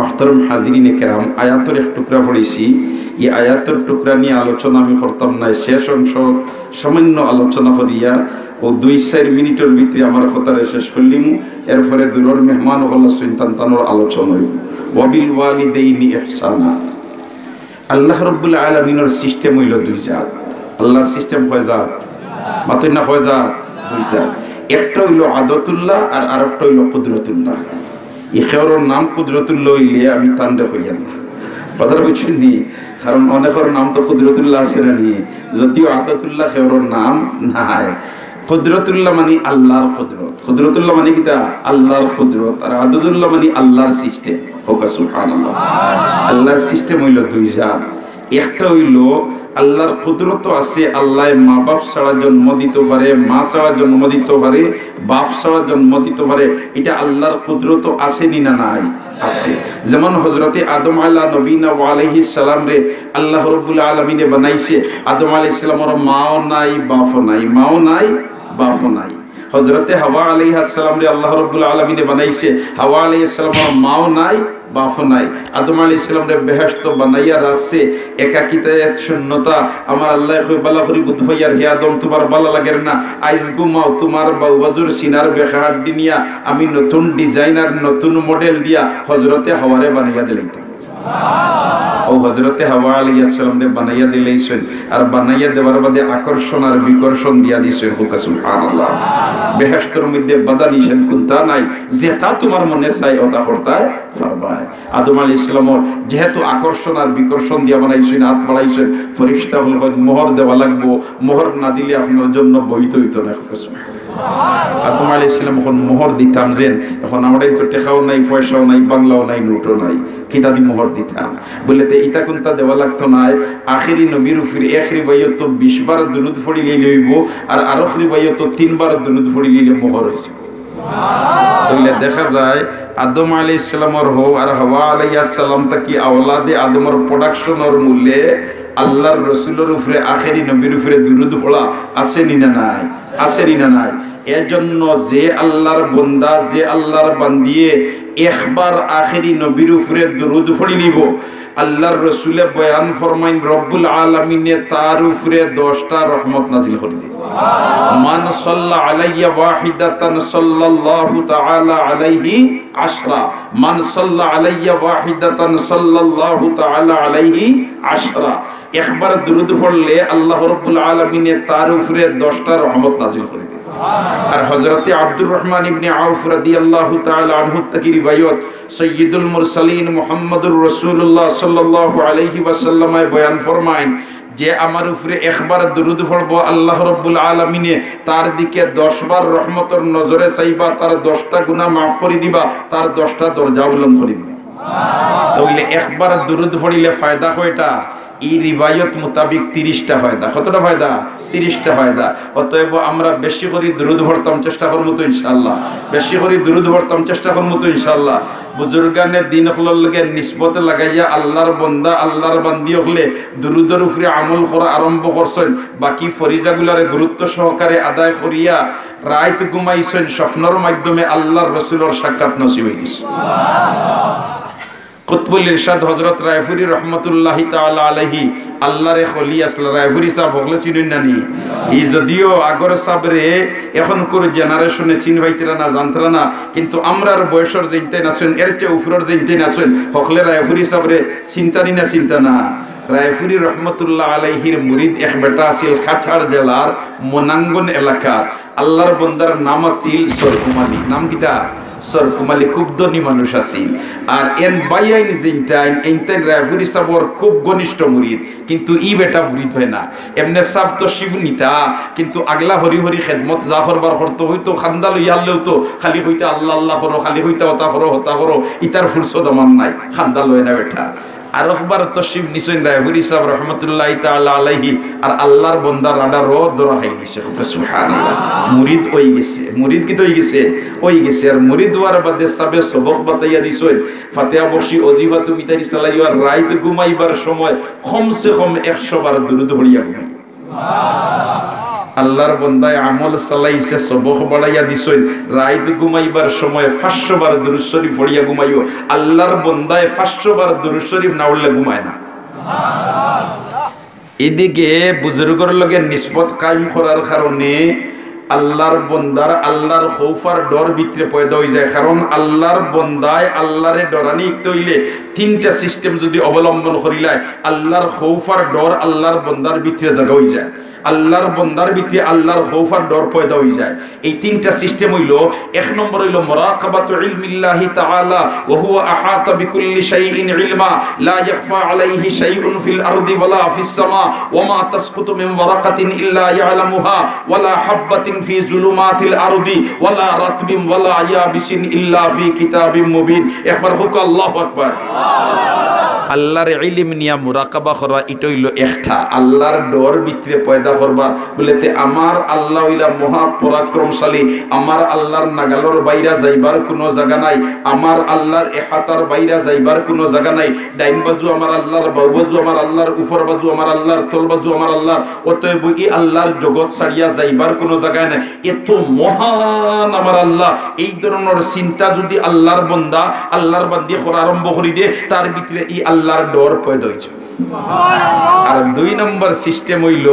محترم হাজিরিনে কেরাম, আয়াতের এক টুকরা পড়েছি। এই আয়াতের টুকরা নিয়ে আলোচনা আমি করতাম না, শেষ অংশ সামান্য আলোচনা করিয়া ও 2-4 মিনিটের ভিতরে আমার কথাটা শেষ করলিম। এরপরে দূরের মেহমান হল্লা সুলতানতানোর আলোচনা হইব। ওয়াবিল ওয়ালিদাইনি ইহসানা। আল্লাহ রাব্বুল আলামিনের সিস্টেম হইল 2 জাত। আল্লাহর সিস্টেম কয় জাত? মাত্র না কয় জাত? 2 জাত। একটা হইল আদতুল্লাহ আর আরেকটা হইল কুদরতুল্লাহ। ইখেরর নাম কুদরতুল্লাহ হইলে আমি তান্ডে হইয়াম না, কথাটা বুঝছেন নি? কারণ অনেকের নাম তো কুদরতুল্লাহ আছে না নি, যদিও আদতুল্লাহ খেরর নাম নাই। কুদরতুল্লাহ মানে আল্লাহর কুদরত, কুদরতুল্লাহ মানে কিতা? আল্লাহর কুদরত। আর আদতুল্লাহ মানে আল্লাহর সিস্টেম। হোকা সুবহানাল্লাহ। আল্লাহর সিস্টেম হইল 2 জাত। একটা হইল আল্লাহর কুদরত আছে, আল্লাহ মা বাপ ছাড়া জন্ম দিতে পারে, মা ছাড়া জন্ম দিতে পারে, বাপ ছাড়া জন্ম দিতে পারে। এটা আল্লাহর কুদরত আছে নি না নাই? আছে। যেমন হযরতে আদম আলাইহিস সালাম রে আল্লাহ রাব্বুল আলামিনে বানাইছে। আদম আলাইহিস সালামের মাও নাই, বাপও নাই, মাও নাই, বাপও নাই। হযরতে হাওয়া আলাইহিস সালাম রে আল্লাহ রাব্বুল আলামিনে বানাইছে। হাওয়া আলাইহিস সালামের মাও নাই, বাপ নাই। আদম আলাইহিস সালাম রে বেহেশত বানাইয়া রাখছে। একাকিতা, এক শূন্যতা। আমার আল্লাহ কই বালা করি বুদ্ধ ভাইয়ার, হে আদম তোমার বালা লাগে না, আইজ ঘুমাও, তোমার বাউবাজুর সিনার বেখার দিনিয়া আমি নতুন ডিজাইনার নতুন মডেল দিয়া হযরতে হাওয়ারে বানাইয়া দিলাইতাম। ও হযরতে হাওয়া আলাইহিস সালাম রে বানাইয়া দিলেইছেন। আর বানাইয়া দেওয়ার বাদে আকর্ষণ আর বিকর্ষণ দিয়া দিছেন। হুকা সুবহানাল্লাহ। বেহেশতের মধ্যে বাধা নিষেধ কোনটা নাই, যেটা তোমার মনে চাই ওটা করতে পারবা। আদম আলাইহিস সালামের যেহেতু আকর্ষণ আর বিকর্ষণ দিয়া বানাইছেন, হাত বাড়াইছেন, ফেরেশতা হল মোহর দেওয়া লাগবো, মোহর না দিলে আপনার জন্য বৈধ হইতো না। আদম আলাইহিস সালাম এখন মোহর দিতাম, যেন এখন আমাদের তো টেকাও নাই, পয়সাও নাই, বাংলাও নাই, নোটও নাই, কিতা দি মোহর দিতাম বলে তো এটা কোনটা দেওয়া লাগতো না। আখেরি নবীর উপরে আখেরি বাইয়ত 20 বার দুরূদ পড়িলে লইব, আর আখেরি বাইয়ত 3 বার দুরূদ পড়িলে মোহর হইছে। তাহলে দেখা যায় আদম আলাইহিস সালামের হও আর হাওয়া আলাইহিস সালাম তাকি আওলাদে আদমের প্রোডাকশনের মূল্যে আল্লাহর রাসূলের উপরে আখেরি নবীর উপরে দুরূদ পড়া আছে নি না নাই? আছে নি না নাই? এজন্য যে আল্লাহর বান্দা, যে আল্লাহর বান্দিয়ে একবার আখেরি নবীর উপরে দুরূদ পড়ি নিব, আল্লাহর রাসূলে বয়ান ফরমাইন রব্বুল আলামিনে তার উপরে 10টা রহমত নাজিল করবে। মান সাল্লা আলাইয়া ওয়াহিদাতান সাল্লাল্লাহু তাআলা আলাইহি 10, মান সাল্লা আলাইয়া ওয়াহিদাতান সাল্লাল্লাহু তাআলা আলাইহি 10। একবার দুরূদ পড়লে আল্লাহ রাব্বুল আলামিনে তার উপরে 10টা রহমত নাজিল করবে। আর হযরতে আব্দুর রহমান ইবনে আউফ রাদিয়াল্লাহু তাআলা আনহু থেকে রিওয়ায়াত, সাইয়্যিদুল মুরসালিন মুহাম্মদুর রাসূলুল্লাহ সাল্লাল্লাহু আলাইহি ওয়াসাল্লাম বয়ান ফরমায়েন যে আমার উপরে একবার দুরূদ পড়বো, আল্লাহ রাব্বুল আলামিনে তার দিকে 10 বার রহমতের নজরে চাইবা, তার 10টা গুনাহ মাফ করে দিবা, তার 10টা দরজা উন্মোচন করে দিবা। তাহলে একবার দুরূদ পড়িলে ফায়দা কয়টা? এই রিওয়ায়াত মোতাবেক 30টা ফায়দা। কতটা ফায়দা? 30টা ফায়দা। অতএব আমরা বেশি করে দুরূদ পড়তাম চেষ্টা করব তো ইনশাআল্লাহ, বেশি করে দুরূদ পড়তাম চেষ্টা করব তো ইনশাআল্লাহ। বুজুর্গানে দিন হলর লগে নিসবতে লাগাইয়া আল্লাহর বান্দা, আল্লাহর বান্দি হলে দুরূদের উপরে আমল করা আরম্ভ করছেন, বাকি ফরিজাগুলারে গুরুত্ব সহকারে আদায় করিয়া রাত ঘুমাইছেন, স্বপ্নের মাধ্যমে আল্লাহর রাসূলের সাক্ষাৎ নসিব হইছে। কুতবুল ইরশাদ হযরত রায়পুরি রহমাতুল্লাহি তাআলা আলাইহি আল্লাহরে খলি আসলে রায়পুরি সাহেব হগলে চিনুন না নি? এই যদিও আগর সাবরে এখন কোর জেনারেশনে চিন ভাইতরা না, জানতরা না, কিন্তু আমরার বয়সর জেনতে নাছেন, এর চেয়ে উপরের জেনতে নাছেন, হকলে রায়পুরি সাবরে চিন্তানি না, চিন্তা না। রায়পুরি রহমতুল্লাহ আলাইহির মুরিদ এক বেটা আছিল কাছাড় জেলার মোনাঙ্গন এলাকার। আল্লাহর বন্দার নাম আছিল সরকুমালি। নাম কিতা? সরকুমালি। খুব ধনী মানুষ আছিল। আর এন বাইয়াইন জিনতাইন এনতাইন রায়পুরি সাবর খুব ঘনিষ্ঠ মুরিদ, কিন্তু ই বেটা মুরিদ হয় না। এমনে সাব তো শিব নিতা, কিন্তু আগলা হরি হরি খেদমত যা করবার করতো হইতো, খান্দা লইয়া আনলেও তো খালি হইতে আল্লাহ আল্লাহ করো, খালি হইতে হতা করো, হতা করো, ইতার ফুরসত আমার নাই, খান্দা লয় না বেটা। আর একবার তশরিফ নিছেন রায়পুরি সাহেব রহমতুল্লাহি তাআলা আলাইহি, আর আল্লাহর বান্দা রাডারও দরা খাই গেছে। সুবহানাল্লাহ। মুরিদ হই গেছে। মুরিদ কি তো হই গেছে? হই গেছে। আর মুরিদ হওয়ার বাদে সাবে সবক বাতাইয়া দিছেন, ফাতিহা বসি অজিফা তুমি তারি চালাইয়া রাত ঘুমাইবার সময় কমসে কম 100 বার দুরূদ পড়িয়া ঘুমাই। আল্লাহর বন্দায় আমল চালাইছে সবক বাড়াইয়া দিছই রাইত ঘুমাইবার সময় 500 বার দুরূদ শরীফ পড়িয়া ঘুমাইও আল্লাহর বন্দায় 500 বার দুরূদ শরীফ না পড়লে ঘুমায় না এদিকে বুজুর্গর লগে নিসবত কায়েম করার কারণে আল্লাহর বন্দার আল্লাহর খৌফার ডর ভিতরে পয়দা হয়ে যায় কারণ আল্লাহর বন্দায় আল্লাহরে ডরানি ইকতে হইলে তিনটা সিস্টেম যদি অবলম্বন করিলায় আল্লাহর খৌফার ডর আল্লাহর বন্দার ভিতরে জায়গা হয়ে যায় আল্লাহর বন্দার ভিতরে আল্লাহর খৌফার ডর পয়দা হয়ে যায় এই তিনটা সিস্টেম হইল এক নম্বর হইল মুরাকাবাতু ইলমিল্লাহি তাআলা ওয়া হুয়া আহাতা বিকুল্লি শাইইন ইলমা লা ইয়াখফা আলাইহি শাইউন ফিল আরদি ওয়ালা ফিস সামা ওয়া মা তাসকুতু মিন ওয়ারাকাতিন ইল্লা ইয়ালামুহা ওয়ালা হাববাতিন ফি যুলুমাতিল আরদি ওয়ালা রাতবিন ওয়ালা ইয়াবিসিন ইল্লা ফি কিতাবিম মুবিন একবার হুক আল্লাহু আকবার আল্লাহর ইলম নিয়া মুরাকাবা করা এটা হইল একটা আল্লাহর ডর ভিতরে পয়দা করবার বলেতে আমার আল্লাহ হইলা মহা পরাক্রমশালী আমার আল্লাহর নাগালর বাইরা যাইবার কোনো জায়গা নাই আমার আল্লাহর ইহাতার বাইরা যাইবার কোনো জায়গা নাই ডাইন বাজু আমার আল্লাহর বাউ বাজু আমার আল্লাহর উপর বাজু আমার আল্লাহর তল বাজু আমার আল্লাহর অতএব এই আল্লাহর জগৎ ছাড়িয়া যাইবার কোনো জায়গা নাই এত মহান আমার আল্লাহ এই ধরনের চিন্তা যদি আল্লাহর বান্দা আল্লাহর বান্দি করা আরম্ভ করি দে তার ভিতরে এই আল্লাহর ডর পয়দা হইছে আর দুই নম্বর সিস্টেম হইল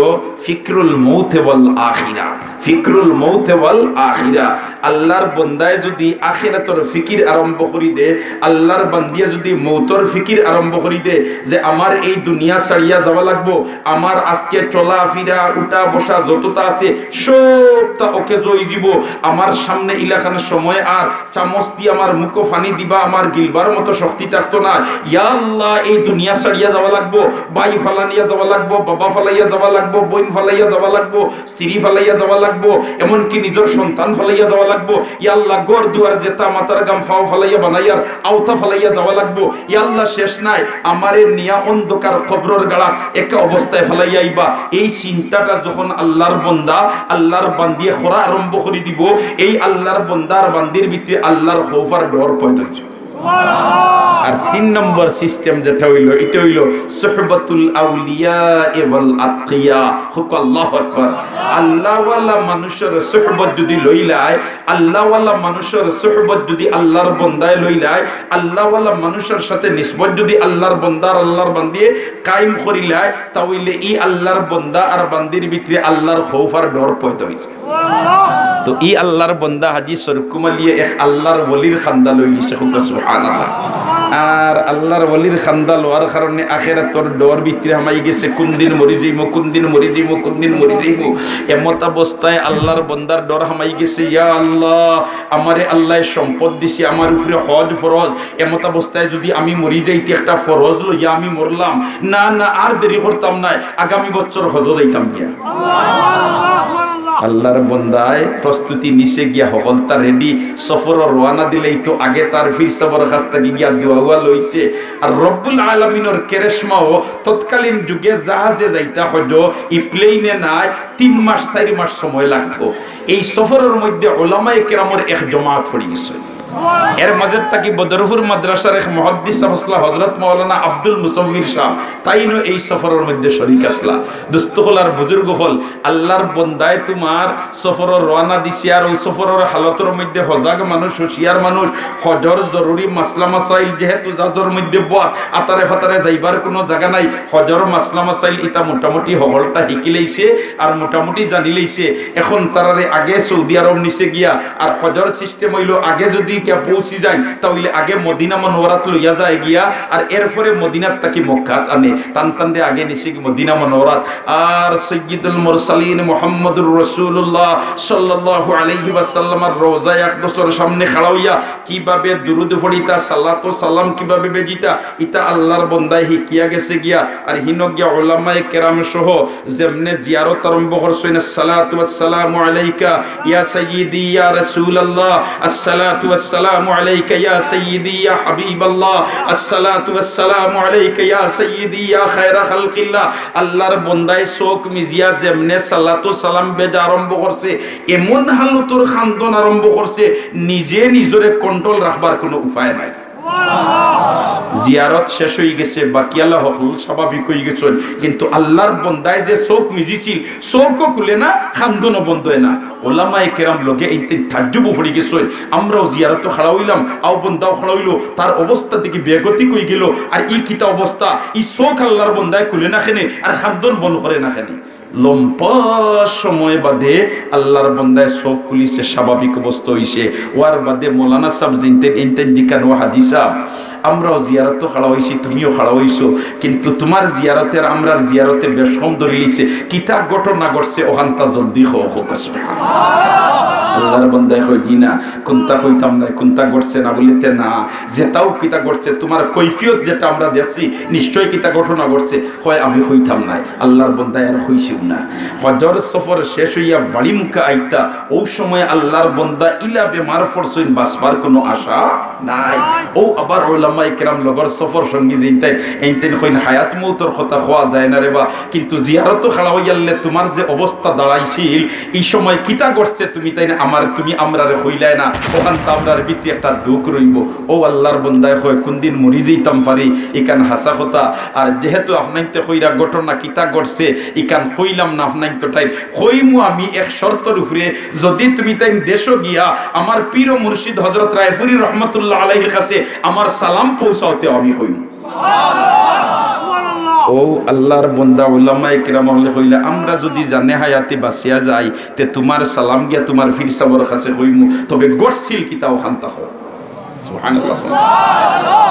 ফিকরুল মৌত ওয়াল আখিরা ফিকরুল মৌত ওয়াল আখিরা আল্লাহর বান্দায় যদি আখিরাতের ফিকির আরম্ভ করি দে আল্লাহর বান্দিয়া যদি মৌতর ফিকির আরম্ভ করি দে যে আমার এই দুনিয়া ছাড়িয়া যাওয়া লাগবো আমার আজকে চলা ফিরা উঠা বসা যতটা আছে সবটা ওকে জয় দিব আমার সামনে ইলাখানের সময় আর চামচ দিয়ে আমার মুখো ফানি দিবা আমার গিলবার মতো শক্তি থাকতো না ইয়া আল্লাহ এই দুনিয়া ছাড়িয়া যাওয়া লাগবো ভাই ফালাইয়া যাওয়া লাগবো বাবা ফালাইয়া যাওয়া লাগবো বোন ফালাইয়া যাওয়া লাগবো স্ত্রী ফালাইয়া যাওয়া লাগবো এমনকি নিজের সন্তান ফালাইয়া যাওয়া লাগবো ইয়া আল্লাহ ঘর দুয়ার জেতা মাথার গাম ফাও ফালাইয়া বানাইয়ার আওতা ফালাইয়া যাওয়া লাগবো ইয়া আল্লাহ শেষ নাই আমারে নিয়া অন্ধকার কবরের গাড়া একা অবস্থায় ফালাইয়া আইবা এই চিন্তাটা যখন আল্লাহর বান্দা আল্লাহর বান্দিয়ে খরা আরম্ভ করে দিব এই আল্লাহর বান্দার বান্দির ভিতরে আল্লাহর খৌফার ডর পয়দা হইছে আর তিন নম্বর সিস্টেম যেটা হইল এটা হইল সুহবাতুল আউলিয়া ওয়াল আতকিয়া হুক আল্লাহু আকবার আল্লাহ ওয়ালা মানুষের সুহবত যদি লইলায় আল্লাহ ওয়ালা মানুষের সুহবত যদি আল্লাহর বান্দায় লইলায় আল্লাহ ওয়ালা মানুষের সাথে নিসবত যদি আল্লাহর বান্দার আল্লাহর বান্দিয়ে কায়েম করিলায় তাহলে এই আল্লাহর বান্দা আর বান্দির ভিতরে আল্লাহর খৌফ আর ডর পয়দা হইছে তো এই আল্লাহর বান্দা হাজি সরকুমালিয়ে এক আল্লাহর ওলির খান্দা লইলিছে হুক সুবহানাল্লাহ আর আল্লাহর ওলির খান্দা লওয়ার কারণে আখিরাতের ডর ভিতরে হামাই গেছে কোন দিন মরি যাইমু কোন দিন মরি যাইমু কোন দিন মরি যাইমু এমত অবস্থায় আল্লাহর বান্দার ডর হামাই গেছে ইয়া আল্লাহ আমারে আল্লাহ সম্পদ দিছে আমার উপরে হজ ফরজ এমত অবস্থায় যদি আমি মরি যাইতে একটা ফরজ লইয়া আমি মরলাম না না আর দেরি করতাম না আগামী বছর হজ যাইতাম গিয়া আল্লাহর বান্দায় প্রস্তুতি নিচে গিয়া হকলতা রেডি সফর রওনা দিলেই তো আগে তার ফির সবর কাছ থেকে গিয়া দোয়া লইছে আর রব্বুল আলামিনের কেরেশমাও তৎকালীন যুগে জাহাজে যাইতা হজ ই প্লেনে নাই 3 মাস 4 মাস সময় লাগতো এই সফরের মধ্যে উলামায়ে কেরামের এক জামাত পড়ে গেছে এর মাঝে তাকি বদরপুর মাদ্রাসার এক মুহাদ্দিস সাহেব হযরত মাওলানা আব্দুল মুসাউমির সাহেব তাইনো এই সফরের মধ্যে শরীক আসলা দোস্ত হলার বুজুর্গ হল আল্লাহর বান্দায় তোমার সফরের রওনা দিছি আর ওই সফরের হালতের মধ্যে হজাগ মানুষ হুশিয়ার মানুষ হজর জরুরি মাসলা মাসাইল যেহেতু জাজর মধ্যে বত আতারে ফাতারে যাইবার কোনো জায়গা নাই হজর মাসলা মাসাইল ইতা মোটামুটি হলটা শিকিলেইছে আর মোটামুটি জানিলেইছে এখন তারারে আগে সৌদি আরব নিচে গিয়া আর হজর সিস্টেম হইল আগে যদি কে পৌঁছি যায় তাহলে আগে মদিনা মনোয়ারাত লইয়া যায় গিয়া আর এরপরে মদিনাত তাকি মক্কাত আনে টান টান দিয়ে আগে নিছে মদিনা মনোয়ারাত আর সাইয়্যিদুল মুরসালিন মুহাম্মদুর রাসূলুল্লাহ সাল্লাল্লাহু আলাইহি ওয়াসাল্লামের রওজায় আকদসের সামনে খাড়া হইয়া কিভাবে দুরূদ পড়িতা সালাত ও সালাম কিভাবে বেজিতা ইতা আল্লাহর বান্দায় হিকিয়া গেছে গিয়া আর হিনগিয়া উলামায়ে কেরাম সহ যেমনে জিয়ারত আরম্ভ করছেন সালাতু ওয়াস সালামু আলাইকা ইয়া সাইয়্যিদি ইয়া রাসূলুল্লাহ আসসালাতু ওয়াস السلام عليك يا سيدي يا حبيب الله الصلاة والسلام عليك يا سيدي يا خير خلق الله আল্লাহর বান্দায় শোক মিজিয়া যেমনে সালাত ও সালাম বেজা আরম্ভ করছে এমন হালতর খান্দন আরম্ভ করছে নিজে নিজরে কন্ট্রোল রাখবার কোনো উপায় নাই জিয়ারত শেষ হয়ে গেছে বাকিয়ালা হল স্বাভাবিক হয়ে গেছে, কিন্তু আল্লাহর বন্দায় যে চোখ মিজিছিল চোখও খুলে না, খান্দনও বন্ধ হয় না। ওলামায়ে কেরাম লগে এই তাজ্জুব পড়ে গেছে। আমরাও জিয়ারত খাড়া হইলাম, আও বন্দাও খাড়া হইলো, তার অবস্থা থেকে বেগতিক হয়ে গেল। আর ই কিতা অবস্থা, ই চোখ আল্লাহর বন্দায় খুলে না খেনে আর খান্দন বন্ধ করে না খেনে। লম্বা সময় বাদে আল্লাহর বন্দায় চোখ খুলিছে, স্বাভাবিক অবস্থা হইছে। ওয়ার বাদে মৌলানা সাহেব জিনতেন ইনতেন দিকান ওয়া হাদিসা, আমরাও জিয়ারত খাড়া হইছি, তুমিও খাড়া হইছো, কিন্তু তোমার জিয়ারতের আমরার জিয়ারতে বেশ কম ধরে লিছে। কিতা ঘটনা ঘটছে ওখানটা জলদি হোক। আল্লাহর বন্দায় কই জি না, কোনটা কইতাম না, কোনটা ঘটছে না বলিতে না, যেটাও কিতা ঘটছে তোমার কৈফিয়ত যেটা আমরা দেখছি নিশ্চয় কিতা ঘটনা ঘটছে, হয় আমি হইতাম নাই। আল্লাহর বন্দায় আর হইছেও না। হজর সফর শেষ হইয়া বাড়ি মুখে আইতা, ওই সময় আল্লাহর বন্দা ইলা বেমার ফরসইন, বাঁচবার কোনো আশা নাই। ও আবার উলামায়ে কেরাম লগর সফর সঙ্গী জিনতেন এইতেন কইন হায়াত মৌতর কথা খোয়া যায় না রে বা, কিন্তু জিয়ারত খাড়া হইয়ালে তোমার যে অবস্থা দাঁড়াইছিল এই সময় কিতা ঘটছে তুমি তাই না আমার তুমি আমরারে হইলাই না, ওখান তো আমরার ভিতরে একটা দুঃখ রইব। ও আল্লাহর বন্দায় হয় কোনদিন মরি যেতাম পারি, ইকান হাসা কথা। আর যেহেতু আপনাইতে কইরা ঘটনা কিতা ঘটছে ইকান হইলাম না, আপনাইতে টাইম হইমু আমি এক শর্তর উপরে, যদি তুমি তাই দেশও গিয়া আমার পীর ও মুর্শিদ হযরত রায়পুরী রহমতুল্লাহ আলাইহির কাছে আমার সালাম পৌঁছাতে আমি হইমু। ও আল্লাহর বন্দা উলামায়ে কিরাম হইলে আমরা যদি জানে হায়াতে বাঁচিয়া যাই তে তোমার সালাম গিয়া তোমার ফির সাবর কাছে হইমু, তবে গড়ছিল কিতাও খান্তা হয়। সুবহানাল্লাহ।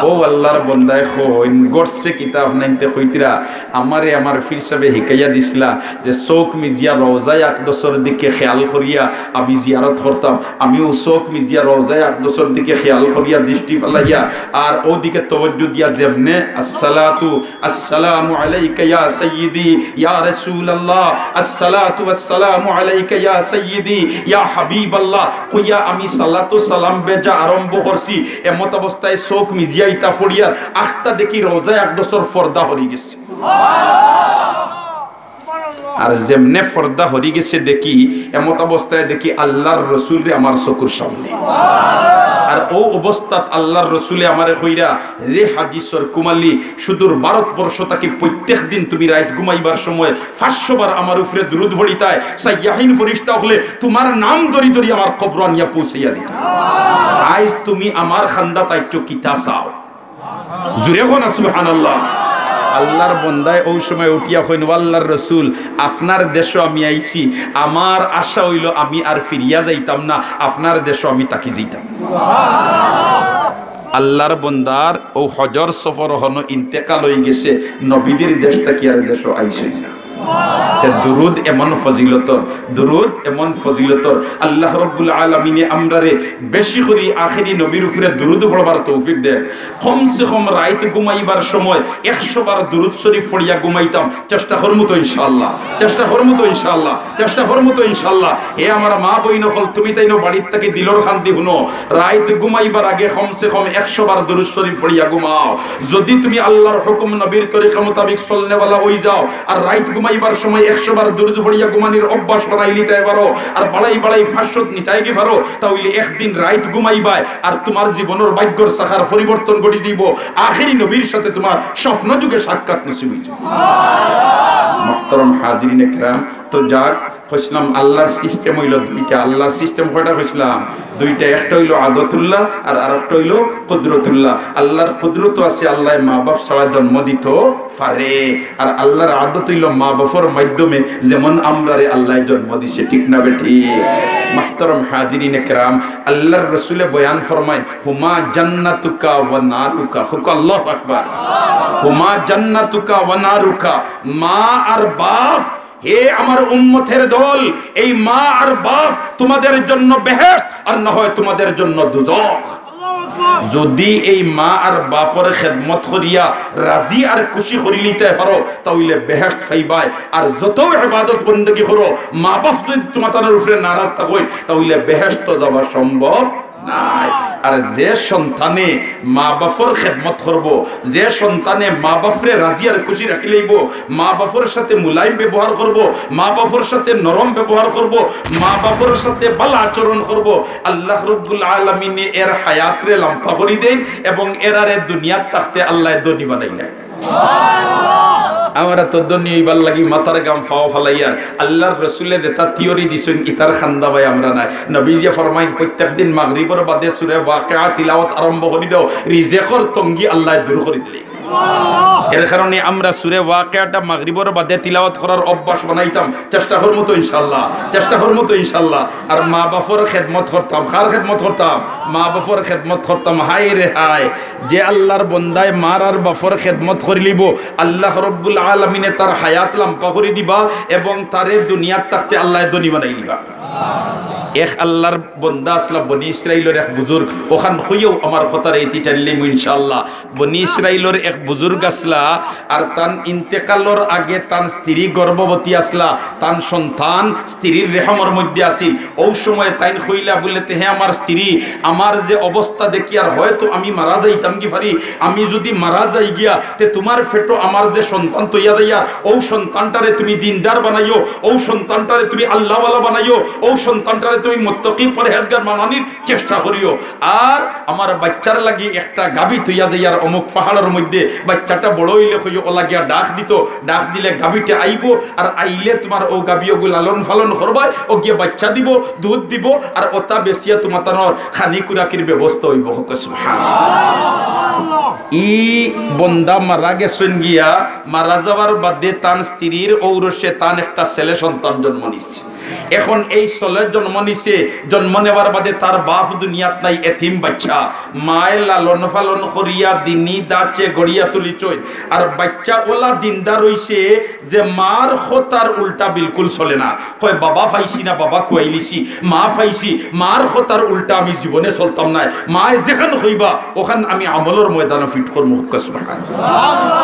ও আল্লাহর বন্দায় কইন গড়ছে কিতাব নাইতে কইতিরা আমারে আমার ফির সাহেব হিকাইয়া দিছিলা যে চোখ মিজিয়া রওজায়ে আকদসের দিকে খেয়াল করিয়া আমি জিয়ারত করতাম, আমিও চোখ মিজিয়া রওজায়ে আকদসের দিকে খেয়াল করিয়া দৃষ্টি ফেলাইয়া আর ওদিকে তাওয়াজ্জু দিয়া যেমনে আসসালাতু আসসালামু আলাইকা ইয়া সাইয়্যিদি ইয়া রাসূলুল্লাহ, আসসালাতু আসসালামু আলাইকা ইয়া সাইয়্যিদি ইয়া হাবিবাল্লাহ কইয়া আমি সালাতু সালাম বেজা আরম্ভ করছি। এমত অবস্থায় চোখ মিজিয়া ইতা ফড়িয়া আখতা দেখি রওজায়ে আকদসের পর্দা হরি গেছে। আর যেমনে পর্দা হরি গেছে দেখি এমত অবস্থায় দেখি আল্লাহর রাসূল আমার চকুর সামনে। আর ও অবস্থাত আল্লাহর রাসূলে আমারে কইরা যে হাদিসের কুমালি সুদূর ভারতবর্ষ থেকে প্রত্যেক দিন তুমি রাত ঘুমাইবার সময় 500 বার আমার উপরে দুরূদ পড়িতায়, সাইয়াহিন ফেরেশতা হলে তোমার নাম ধরি ধরি আমার কবর আনিয়া পৌঁছাইয়া দিতা। আজ তুমি আমার খান্দা তাইতো কিতা চাও, জুরে কোন সুবহানাল্লাহ। আল্লাহর বন্দায় ওই সময় উঠিয়া কইন আল্লাহর রাসূল আপনার দেশে আমি আইছি, আমার আশা হইল আমি আর ফিরিয়া যাইতাম না, আপনার দেশে আমি তাকি যাইতাম। আল্লাহর বন্দার ও হজর সফর হন ইন্তেকাল হয়ে গেছে, নবীদের দেশটা কি আর দেশ আইছেন না। দুরুদ এমন ফজিলতর, দুরুদ এমন ফজিলতর, আল্লাহ রাব্বুল আলামিনে আমরারে বেশি করে আখেরি নবীর উপরে দুরুদ পড়বার তৌফিক দেয়। কমসে কম রাইতে ঘুমাইবার সময় 100 বার দুরুদ শরীফ পড়িয়া ঘুমাইতাম, চেষ্টা করমু তো ইনশাআল্লাহ, চেষ্টা করমু তো ইনশাআল্লাহ, চেষ্টা করমু তো ইনশাআল্লাহ। হে আমার মা বইন হল তুমি তাইনো বাড়ির থেকে দিলর শান্তি হুনো, রাইতে ঘুমাইবার আগে কমসে কম 100 বার দুরুদ শরীফ পড়িয়া ঘুমাও। যদি তুমি আল্লাহর হুকুম নবীর তরিকা মোতাবেক চলনেওয়ালা হই যাও আর রাইত ঘুমাইবার সময় 100 বার দুরূদ পড়িয়া ঘুমানির অভ্যাস বানাই নিতে পারো আর বাড়াই বাড়াই ফাঁসত নিতাই কি পারো, তাহলে একদিন রাইত ঘুমাইবাই আর তোমার জীবনের ভাগ্যর শাখার পরিবর্তন ঘটি দিব। আখেরি নবীর সাথে তোমার স্বপ্ন যুগে সাক্ষাৎ নসিব হইছে। মুহতারাম হাজিরিনে কিরাম, তো যাক কইছিলাম আল্লাহর সিস্টেম হইল দুইটা। আল্লাহর সিস্টেম কয়টা কইছিলাম? দুইটা। একটা হইল আদতুল্লাহ আর আরেকটা হইল কুদরতুল্লাহ। আল্লাহর কুদরত আছে, আল্লাহ মা বাপ ছাড়া জন্ম দিত পারে, আর আল্লাহর আদত হইল মা বাপের মাধ্যমে যেমন আমরারে আল্লাহ জন্ম দিছে, ঠিক না বেঠি? মুহতারাম হাজিরিনে কিরাম, আল্লাহর রাসূলে বয়ান ফরমায় হুমা জান্নাতুকা ওয়া নারুকা, হুক আল্লাহু আকবার। হুমা জান্নাতুকা ওয়া নারুকা, মা আর বাপ, হে আমার উম্মতের দল, এই মা আর বাপ তোমাদের জন্য বেহেশত আর না হয় তোমাদের জন্য দুজখ। যদি এই মা আর বাপের খেদমত করিয়া রাজি আর খুশি করি নিতে পারো তাহলে বেহেশত পাইবাই। আর যত ইবাদত বندگی করো মা বাপ যদি তোমাদের উপরে নারাজ থাকে তাহলে বেহেশত যাওয়া সম্ভব নাই। আর যে সন্তানে মা বাপর খেদমত করব, যে সন্তানে মা বাপরে রাজি আর খুশি রাখি লইব, মা বাপর সাথে মুলায়ম ব্যবহার করব, মা বাপর সাথে নরম ব্যবহার করব, মা বাপর সাথে ভালো আচরণ করব, আল্লাহ রাব্বুল আলামিন এর হায়াতরে লম্বা করে দেন এবং এরারে দুনিয়াত থাকতে আল্লাহ ধনী বানাইলেন। আমরা তো ধনী হইবার লাগি মাথার গাম ফাও ফালাইয়ার আল্লাহর রাসূলে যেটা থিওরি দিছেন ইতার খান্দা ভাই আমরা নাই। নবীজি ফরমাইন প্রত্যেকদিন মাগরিবের বাদে সূরা ওয়াকিয়া তিলাওয়াত আরম্ভ করে দাও, রিজিকের তঙ্গি আল্লাহ দূর করে দিলেন। এর কারণে আমরা সূরা ওয়াকিয়াটা মাগরিবের বাদে তিলাওয়াত করার অভ্যাস বানাইতাম, চেষ্টা করব তো ইনশাআল্লাহ, চেষ্টা করব তো ইনশাআল্লাহ। আর মা বাপর খেদমত করতাম, কার খেদমত করতাম? মা বাপর খেদমত করতাম। হায় রে হায়, যে আল্লাহর বন্দায় মার আর বাপর খেদমত করে লিব, আল্লাহ রাব্বুল আলামিনে তার হায়াত লম্বা করে দিবা এবং তারে দুনিয়াত থাকতে আল্লাহ ধনী বানাই দিবা। এক আল্লাহর বন্দা আসলা বনি ইসরাইলের এক বুজুর্গ, ওখান হইও আমার কথার এইটি টানলিম ইনশাআল্লাহ। বনি ইসরাইলের এক বুজুর্গ আসলা আর তান ইন্তেকালর আগে তান স্ত্রী গর্ভবতী আসলা, তান সন্তান স্ত্রীর রেহমর মধ্যে আসিল। ওই সময় তাইন হইলা বলতে, হ্যাঁ আমার স্ত্রী, আমার যে অবস্থা দেখি আর হয়তো আমি মারা যাইতাম কি পারি, আমি যদি মারা যাই গিয়া তে তোমার ফেটো আমার যে সন্তান তৈয়া যাইয়া, ও সন্তানটারে তুমি দিনদার বানাইও, ও সন্তানটারে তুমি আল্লাহওয়ালা বানাইও, ও সন্তানটারে তুমি মুত্তাকি পরহেজগার বানানির চেষ্টা করিও। আর আমার বাচ্চার লাগি একটা গাবি তৈয়া যাইয়ার অমুক পাহাড়ের মধ্যে, বাচ্চাটা বড় হইলে হইও ওলা গিয়া ডাক দিত, ডাক দিলে গাবিটা আইব, আর আইলে তোমার ও গাবি ওগুলো লালন ফালন করবাই, ও গিয়ে বাচ্চা দিব, দুধ দিব, আর ওটা বেশিয়া তোমার তার খানি কুরাকির ব্যবস্থা হইব। ই বন্দা মারা গেছেন গিয়া, মারা যাওয়ার বাদে তান স্ত্রীর ঔরসে তান একটা ছেলে সন্তান জন্ম নিচ্ছে। এখন এই ছেলে জন্ম নিছে, জন্ম নেওয়ার বাদে তার বাপ দুনিয়াত নাই, এতিম বাচ্চা। মায় লালন ফালন করিয়া দিনী দাঁচে গড়িয়া তুলিছই, আর বাচ্চা ওলা দিনদার হইছে যে মার খতার উল্টা বিলকুল চলে না। কয় বাবা ফাইছি না বাবা খুয়াইলিছি, মা ফাইছি, মার খতার উল্টা আমি জীবনে চলতাম না। মায় যেখান হইবা ওখান আমি আমলের ময়দানে ফিট করবো।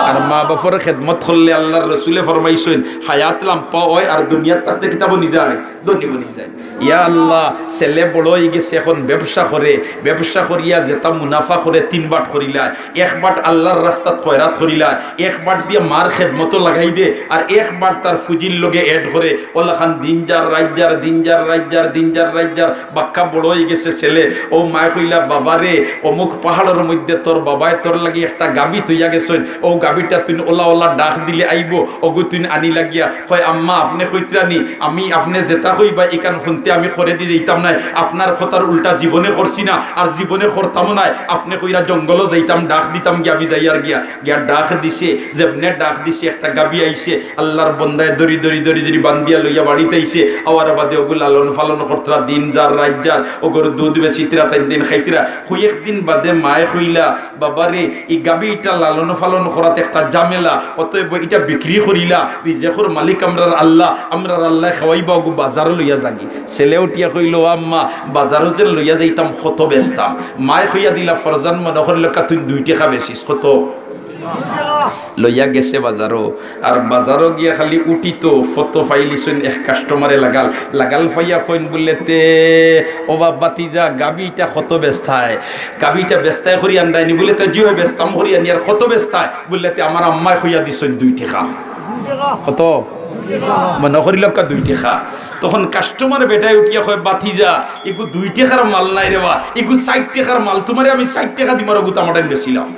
আর মা বাপর খেদমত করলে আল্লাহর রাসূলে ফরমাইছেন হায়াত লম্বা হয় আর দুনিয়ার থাকতে কিতাব নি যায়, ধনী বনি যায়। ইয়া আল্লাহ, ছেলে বড় হয়ে গেছে, এখন ব্যবসা করে, ব্যবসা করিয়া যেটা মুনাফা করে 3 বাট করিলা, 1 বাট আল্লাহর রাস্তাত খয়রাত করিলা, 1 বাট দিয়ে মার খেদমত লাগাই দে, আর 1 বাট তার ফুজির লগে এড করে ওলাখান দিনজার রাজ্জার দিনজার রাজ্জার দিনজার রাজ্জার বাক্কা বড় হয়ে গেছে ছেলে। ও মায় কইলা বাবারে অমুক পাহাড়ের মধ্যে তোর বাবায় তোর লাগি একটা গাবি তৈয়া গেছেন, ও গাবিটা তুই ওলা ওলা ডাক দিলে আইব, ওগু তুই আনি লাগিয়া। কয় আম্মা আপনি কইতরানি, আমি আপনি যেটা কইবা এখান শুনতে আমি করে দিয়ে দিতাম নাই, আপনার কথার উল্টা জীবনে করছি না আর জীবনে করতামও নাই। আপনি কইরা জঙ্গলও যাইতাম, ডাক দিতাম গিয়া, আমি যাইয়ার গিয়া গিয়া ডাক দিছে, যেমনে ডাক দিছে একটা গাবি আইছে, আল্লাহর বন্দায় দড়ি দড়ি দড়ি দড়ি বান্ধিয়া লইয়া বাড়িতে আইছে। আওয়ার বাদে ওগুলো লালন ফালন করতরা, দিন যার রাত যার, ওগুর দুধ বেচিতরা, 3 দিন খাইতরা। একদিন বাদে মায়ে কইলা বাবারে এই গাবিটা লালন ফালন করাতে একটা ঝামেলা, অতএব এটা বিক্রি করিলা, রিজেকর মালিক আমরার আল্লাহ, আমরার আল্লাহ খাওয়াইবা, ওগু বাজারও লইয়া যাগি। ছেলে উঠিয়া কইল আম্মা বাজারও যেন লইয়া যাইতাম কত বেচতাম। মায়ে কইয়া দিলা ফরজান মনে করিল তুই 2 টাকা বেচিস, কত লইয়া গেছে বাজারও। আর বাজারও গিয়া খালি উঠিত ফটো ফাইলিছেন, এক কাস্টমারে লাগাল লাগাল ফাইয়া কইন বললেতে ও বাবাতি যা গাবিটা কত বেচতায়, গাবিটা বেচতায় করি আন্দায়নি বললেতে জিও বেচতাম করি আনি, আর কত বেচতায় বললেতে আমার আম্মায় কইয়া দিছেন 2 টাকা। কত মনে করিল 2 টাকা। তখন কাস্টমার বেটায় উঠিয়া কয় বাতিজা এগু 2 টাকার মাল নাই রে বা, এগু 60 টাকার মাল, তোমারে আমি 60 টাকা দিমার ওগু তামাটাই বেচিলাম।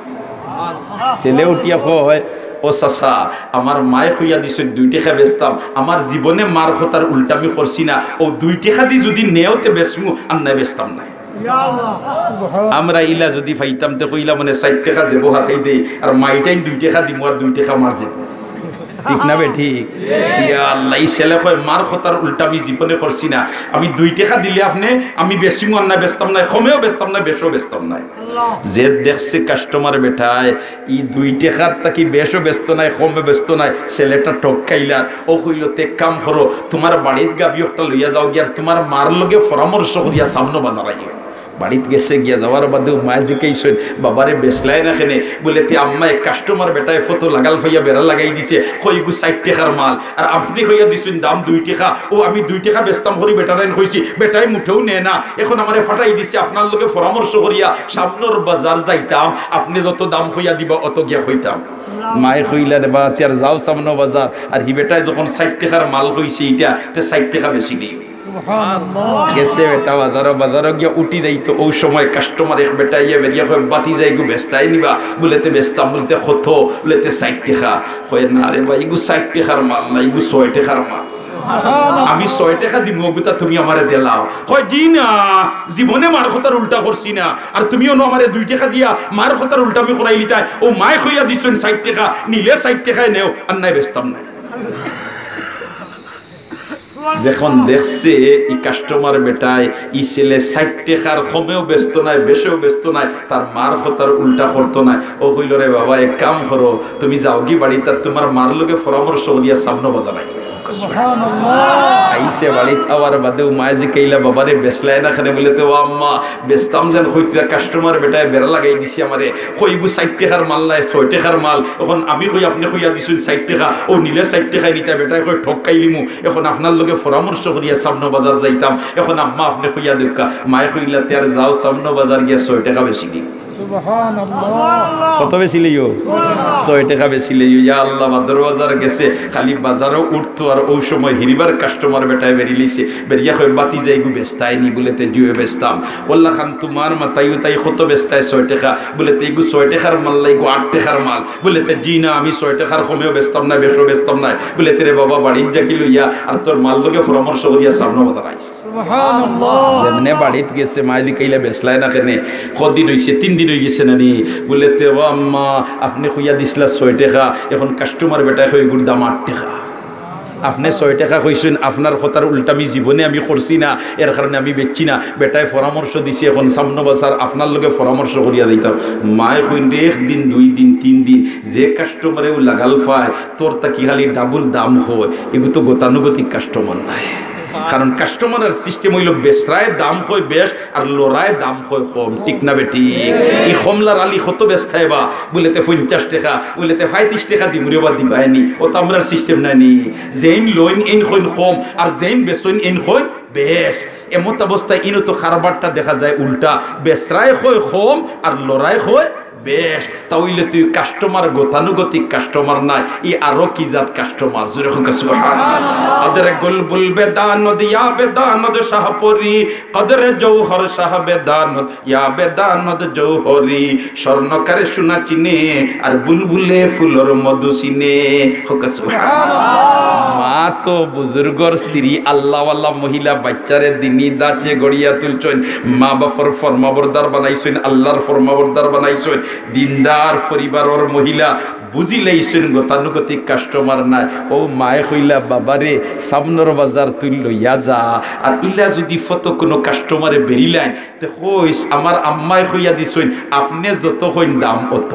ছেলে উঠিয়া কয় ও চাচা আমার মায়ে কইয়া দিছেন 2 টাকা বেচতাম, আমার জীবনে মার কথার উল্টা আমি করছি না, ও 2 টাকা দি যদি নেওতে বেচমু আর নাই বেচতাম নাই। আমরা ইলা যদি পাইতাম তো কইলা মানে 60 টাকা যে বহার খাই দেই, আর মাইটাই 2 টাকা দিমু আর 2 টাকা মার যাব, ঠিক না বে ঠিক? ইয়া আল্লাহ, এই ছেলে কয় মার কথার উল্টা আমি জীবনে করছি না, আমি 2 টাকা দিলে আপনি আমি বেশিমু আর না বেচতাম নাই, কমেও বেচতাম না, বেশও বেচতাম নাই। যে দেখছে কাস্টমার বেটায় ই 2 টাকার তাকি বেশও ব্যস্ত নাই, কমে ব্যস্ত নাই, ছেলেটা টক খাইলার। ও কইল তে কাম করো, তোমার বাড়িত গাবি একটা লইয়া যাও গিয়া তোমার মার লগে পরামর্শ করিয়া সামনে বাজার আইও। বাড়িতে গেছে গিয়া যাওয়ার বাদেও মায় জিকাইছেন বাবারে বেসলাই না খেনে বলে তে আম্মা এক কাস্টমার বেটায় ফটো লাগাল ফাইয়া বেড়া লাগাই দিছে কইগু 60 টাকার মাল আর আপনি হইয়া দিছেন দাম 2 টাকা ও আমি 2 টাকা বেচতাম করি বেটারাইন কইছি বেটাই মুঠেও নেয় না এখন আমারে ফাটাই দিছে আপনার লগে পরামর্শ করিয়া সামনের বাজার যাইতাম আপনি যত দাম হইয়া দিবা অত গিয়া হইতাম মায়ে কইলা রে বাতিয়ার যাও সামনে বাজার আর হি বেটায় যখন 60 টাকার মাল হইছে এইটা তে 60 টাকা বেশি দিই গেছে বেটা বাজারও গিয়া উঠি দেই তো ওই সময় কাস্টমার এক বেটা ইয়া বেরিয়া কয় বাতি যাই গো বেচতাই নিবা বলেতে বেচতাম বলতে কত বলেতে 60 টাকা কয় না রে ভাই ইগু 60 টাকার মাল না ইগু 6 টাকার মাল আমি 6 টাকা দিব গুতা তুমি আমারে দেলাও কয় জি না জীবনে মার কথার উল্টা করছি না আর তুমিও না আমারে 2 টাকা দিয়া মার কথার উল্টা আমি করাইলি তাই ও মাই কইয়া দিছেন 60 টাকা নিলে 60 টাকায় নেও আর নাই বেচতাম না যখন দেখছে এই কাস্টমার বেটায় ই ছেলে 60 টাকার কমেও ব্যস্ত নাই বেশিও ব্যস্ত নাই তার মার কথার উল্টা করতো না ও কইল রে বাবা এক কাম করো তুমি যাও কি বাড়ি তার তোমার মার লগে পরামর্শ করিয়া সামনে বাধা নাই আইসে বাড়ি আবার বাদেও মায় যে কেইলা বাবারে বেসলাই না খানে বলে তো আম্মা বেচতাম যেন কইরা কাস্টমার বেটায় বেড়া লাগাই দিছি আমারে কইগু 60 টাকার মাল নাই 6 টাকার মাল এখন আমি কই আপনি কইয়া দিছেন 60 টাকা ও নিলে 60 টাকা নিতা বেটায় কই ঠকাইলিমু এখন আপনার লগে পরামর্শ করিয়া সামনে বাজার যাইতাম এখন আম্মা আপনি কইয়া দেখা মায় কইলা তেয়ার যাও সামনে বাজার গিয়া 6 টাকা বেশি দিই কত বেশি লইও 6 টাকা বেশি লইও ইয়া আল্লাহ বাদর বাজার গেছে খালি বাজারও উঠতো আর ওই সময় হিরিবার কাস্টমার বেটায় বেরিয়েছে বেরিয়া কই বাতি যাইগু বেচতাই নি বলেতে জুয়ে বেচতাম ওল্লা খান তোমার মাথায় তাই কত বেচতায় 6 টাকা বলেতে এগু 6 টাকার মাল লাইগু 8 টাকার মাল বলেতে জি না আমি 6 টাকার কমেও বেচতাম না বেশও বেচতাম না বলেতে রে বাবা বাড়ির যাকি লইয়া আর তোর মাল লগে পরামর্শ করিয়া সামনে বাজার আইছে সুবহানাল্লাহ যেমনে বাড়িতে গেছে মাইদি কইলা বেচলাই না কেনে কদিন হইছে 3 দিন হয়ে গেছে নানি বলেতে ও আম্মা আপনি কইয়া দিছিলা 6 টাকা এখন কাস্টমার বেটায় কই গুড় দাম 8 টাকা আপনি 6 টাকা কইছেন আপনার কথার উল্টা আমি জীবনে আমি করছি না এর কারণে আমি বেচছি না বেটায় পরামর্শ দিছি এখন সামনে বাজার আপনার লগে পরামর্শ করিয়া দিতাম মায় কইন রে 1 দিন 2 দিন 3 দিন যে কাস্টমারেও লাগাল পায় তোর তা কি খালি ডাবল দাম হয় এগুলো তো গতানুগতিক কাস্টমার নাই কারণ কাস্টমারের সিস্টেম হইল বেচরায় দাম হয় বেশ আর লড়ায় দাম হয় কম ঠিক না বেটি এই কমলার আলী কত বেচতায় বা বলেতে 50 টাকা বলেতে 35 টাকা দিমুরে বা দিবাইনি ও তো আমরার সিস্টেম নাইনি যেইন লোন এন হইন কম আর যেইন বেচইন এন হইন বেশ এমত অবস্থায় ইনো তো খারবারটা দেখা যায় উল্টা বেচরায় হয় কম আর লড়াই হয় বেশ তাইলে তুই কাস্টমার গতানুগতিক কাস্টমার নাই ই আরো কি জাত কাস্টমার জোরে হোক সুবহানাল্লাহ কদরে গুলবুল বেদানত ইয়া বেদানত শাহপরি কদরে জৌহর শাহ বেদানত ইয়া বেদানত জৌহরি স্বর্ণকারে সোনা চিনে আর বুলবুলে ফুলর মধু চিনে হোক সুবহানাল্লাহ মা তো বুজুর্গর স্ত্রী আল্লাহওয়ালা মহিলা বাচ্চারে দিনী দাচে গড়িয়া তুলছেন মা বাপর ফরমাবরদার বানাইছেন আল্লাহর ফরমাবরদার বানাইছেন দিনদার পরিবারের মহিলা বুঝিলেইছেন গতানুগতিক কাস্টমার নাই ও মায়ে কইলা বাবারে সামনের বাজার তুই লইয়া যা আর ইলা যদি ফটো কোনো কাস্টমারে বেরিলাইন তে কইস আমার আম্মায় কইয়া দিছেন আপনি যত কইন দাম অত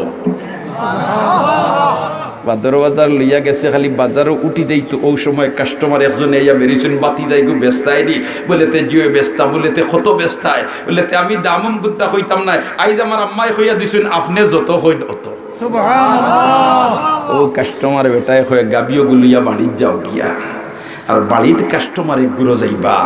বাদর বাজার লইয়া গেছে খালি বাজারও উঠি যাইতো ওই সময় কাস্টমার একজন ইয়া বেরিয়েছেন বাতি যাইগু বেচতাই নি বলেতে জুয়ে বেচতা বলেতে কত বেচতায় বলেতে আমি দামন গুদ্দা কইতাম না আইজ আমার আম্মাই কইয়া দিছেন আপনি যত কইন অত সুবহানাল্লাহ ও কাস্টমার বেটায় কয় গাবিও গুলিয়া বাড়ি যাও গিয়া আর বাড়িতে কাস্টমারে গুলো যাইবা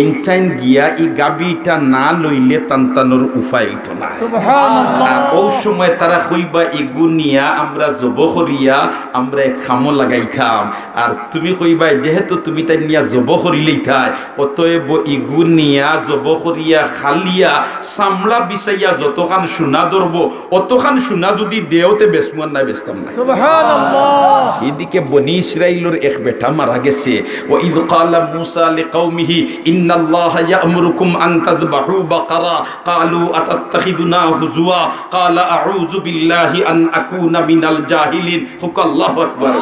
এইটাইন গিয়া এই গাবিটা না লইলে তান্তানোর উপায় হইতো না সুবহানাল্লাহ আর ওই সময় তারা কইবা এগু নিয়া আমরা জব করিয়া আমরা খামো লাগাইতাম আর তুমি কইবা যেহেতু তুমি তাই নিয়া জব করিলেই থাই অতএব এগু নিয়া জব করিয়া খালিয়া সামলা বিছাইয়া যতখান সোনা ধরব অতখান সোনা যদি দেওতে বেচমান নাই বেচতাম না সুবহানাল্লাহ এদিকে বনি ইসরাইলের এক বেটা মারা গেছে وإذ قال موسى لقومه إن الله يأمركم أن تذبحوا بقرة قالوا أتتخذنا هزوا قال أعوذ بالله أن أكون من الجاهلين حق الله أكبر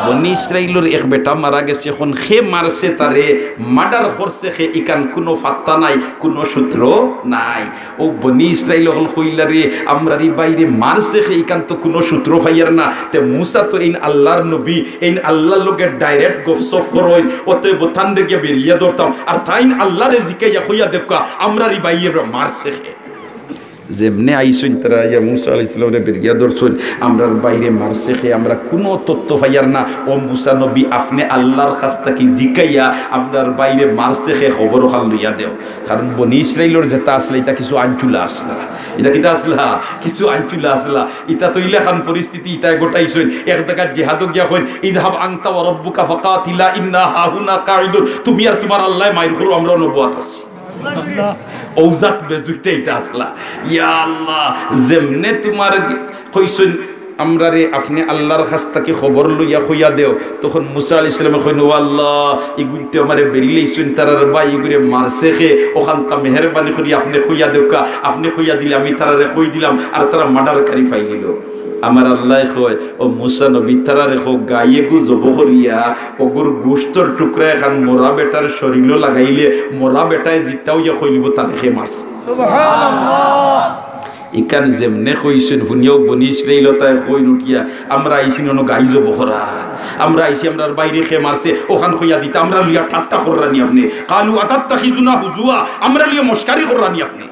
বনি ইসরাইলের এক বেটা মারা গেছে এখন খে মারছে তারে মার্ডার করছে খে ইকান কোনো ফাত্তা নাই কোনো সূত্র নাই ও বনি ইসরাইল হল কইলারে আমরারি বাইরে মারছে খে ইকান তো কোনো সূত্র পাইয়ার না তে মুসা তো ইন আল্লাহর নবী ইন আল্লাহর লগে ডাইরেক্ট গফসফ করই অতএব থান রেগে বেরিয়ে ধরতাম আর তাইন আল্লাহরে জিকাইয়া কইয়া দেখা আমরা রি বাইয়ের মারছে যেমনে আইসুন তারা ইয়া মুসা আলাইহিস সালামের বেরিয়া ধরছুন আমরার বাইরে মারছে খেয়ে আমরা কোনো তথ্য পাইয়ার না ও মুসা নবী আপনি আল্লাহর কাছ থেকে জিকাইয়া আমরার বাইরে মারছে খেয়ে খবর খান লইয়া দেও কারণ বনি ইসরাইলের যেটা আসলে এটা কিছু আঞ্চুলা আসলা এটা কিতা আসলা কিছু আঞ্চুলা আসলা এটা তো ইলাখান পরিস্থিতি এটা গোটাইছুন এক জায়গায় জিহাদক গিয়া কইন ইযহাব আনতা ওয়া রাব্বুকা ফাকাতিলা ইন্না হাহুনা কাঈদুন তুমি আর তোমার আল্লাহ মাইর করো আমরা নবুয়াত আছি ওজাত বেজুইতে এটা আসলা ইয়া আল্লাহ যেমনে তোমার কইছুন আমরা রে আপনি আল্লাহর কাছ থেকে খবর লইয়া কইয়া দেও তখন মুসা আলাইহিস সালাম কইন ও আল্লাহ ইগুইতে আমারে বেরিলেইছুন তারার ভাই ইগুরে মারছে খে ওখানটা মেহেরবানি করি আপনি কইয়া দেও কা আপনি কইয়া দিলে আমি তারারে কই দিলাম আর তারা মার্ডারকারী ফাইলিল আমার আল্লাহ কয় ও মুসা নবী তারা রেখো গায়ে গু জব করিয়া ওগুর গোস্তর টুকরা এখন মোরা বেটার শরীর লাগাইলে মোরা বেটায় জিতাও ইয়া কইলিব তারে সে মারছে সুবহানাল্লাহ ইকান যেমনে কইছেন শুনিও বনি ইসরাইল তাই কই নুটিয়া আমরা আইছি ননো গাই জব করা আমরা আইছি আমরার বাইরে খে মারছে ওখান কইয়া দিতা আমরা লিয়া ঠাট্টা কররানি আপনি কালু আতাত্তাখিজুনা হুজুয়া আমরা লিয়া মশকারি কররানি আপনি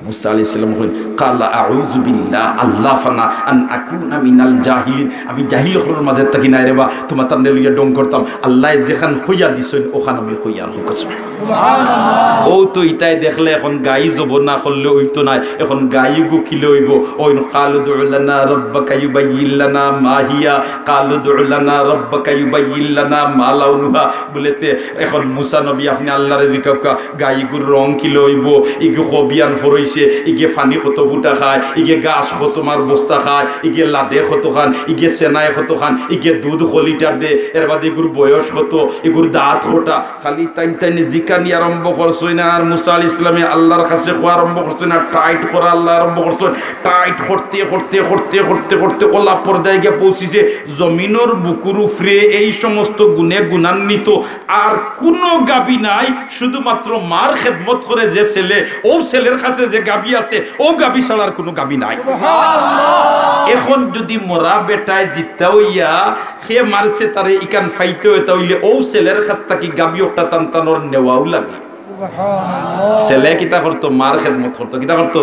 মুসা আলাইহিস সালাম কইন কালা আউযু বিল্লাহ আল্লাহ ফানা আন আকুনা মিনাল জাহিলিন আমি জাহিল হলোর মাঝে থাকি না রে বা তোমার তান্নে লইয়া ডং করতাম আল্লাহ যেখান কইয়া দিছেন ওখান আমি কইয়া রাখো সুবহানাল্লাহ ও তো ইতাই দেখলে এখন গাই জব না করলে হইতো না এখন গাই গু কিলে হইব ওই কালু দুলানা রাব্বাকা ইউবাইয়িন লানা মা হিয়া কালু দুলানা রাব্বাকা ইউবাইয়িন লানা মা লাউনুহা বলেতে এখন মুসা নবী আপনি আল্লাহরে দিকা গাই গুর রং কিলে হইব ইগু খবিয়ান ফরই ইগে ফানি কত ফুটা খায় ইগে গাছ কত মার বস্তা খায় ইগে লাদে কত খান ইগে সেনায় কত খান ইগে দুধ লিটার দে এর বাদে এগুর বয়স কত এগুর দাঁত কটা খালি টাইন জিকানি আরম্ভ করছই না আর মুসা আলাইহিস সালামে আল্লাহর কাছে খোয়া আরম্ভ করছই না টাইট করা আল্লাহ আরম্ভ করছই টাইট করতে করতে করতে করতে করতে ওলা পর্যায়ে গিয়ে পৌঁছিছে জমিনের বুকুর উপরে এই সমস্ত গুণে গুণান্বিত আর কোনো গাবি নাই শুধুমাত্র মার খেদমত করে যে ছেলে ও ছেলের কাছে যে গাবি আছে ও গাবি ছাড়ার কোনো গাবি নাই এখন যদি মোরা বেটায় জিতা হইয়া সে মারছে তারে ইকান ফাইতে হইতা হইলে ও ছেলের কাছ থেকে গাবি একটা টানটানোর নেওয়াও লাগে ছেলে কিতা করতো মার খেদমত করতো কিতা করতো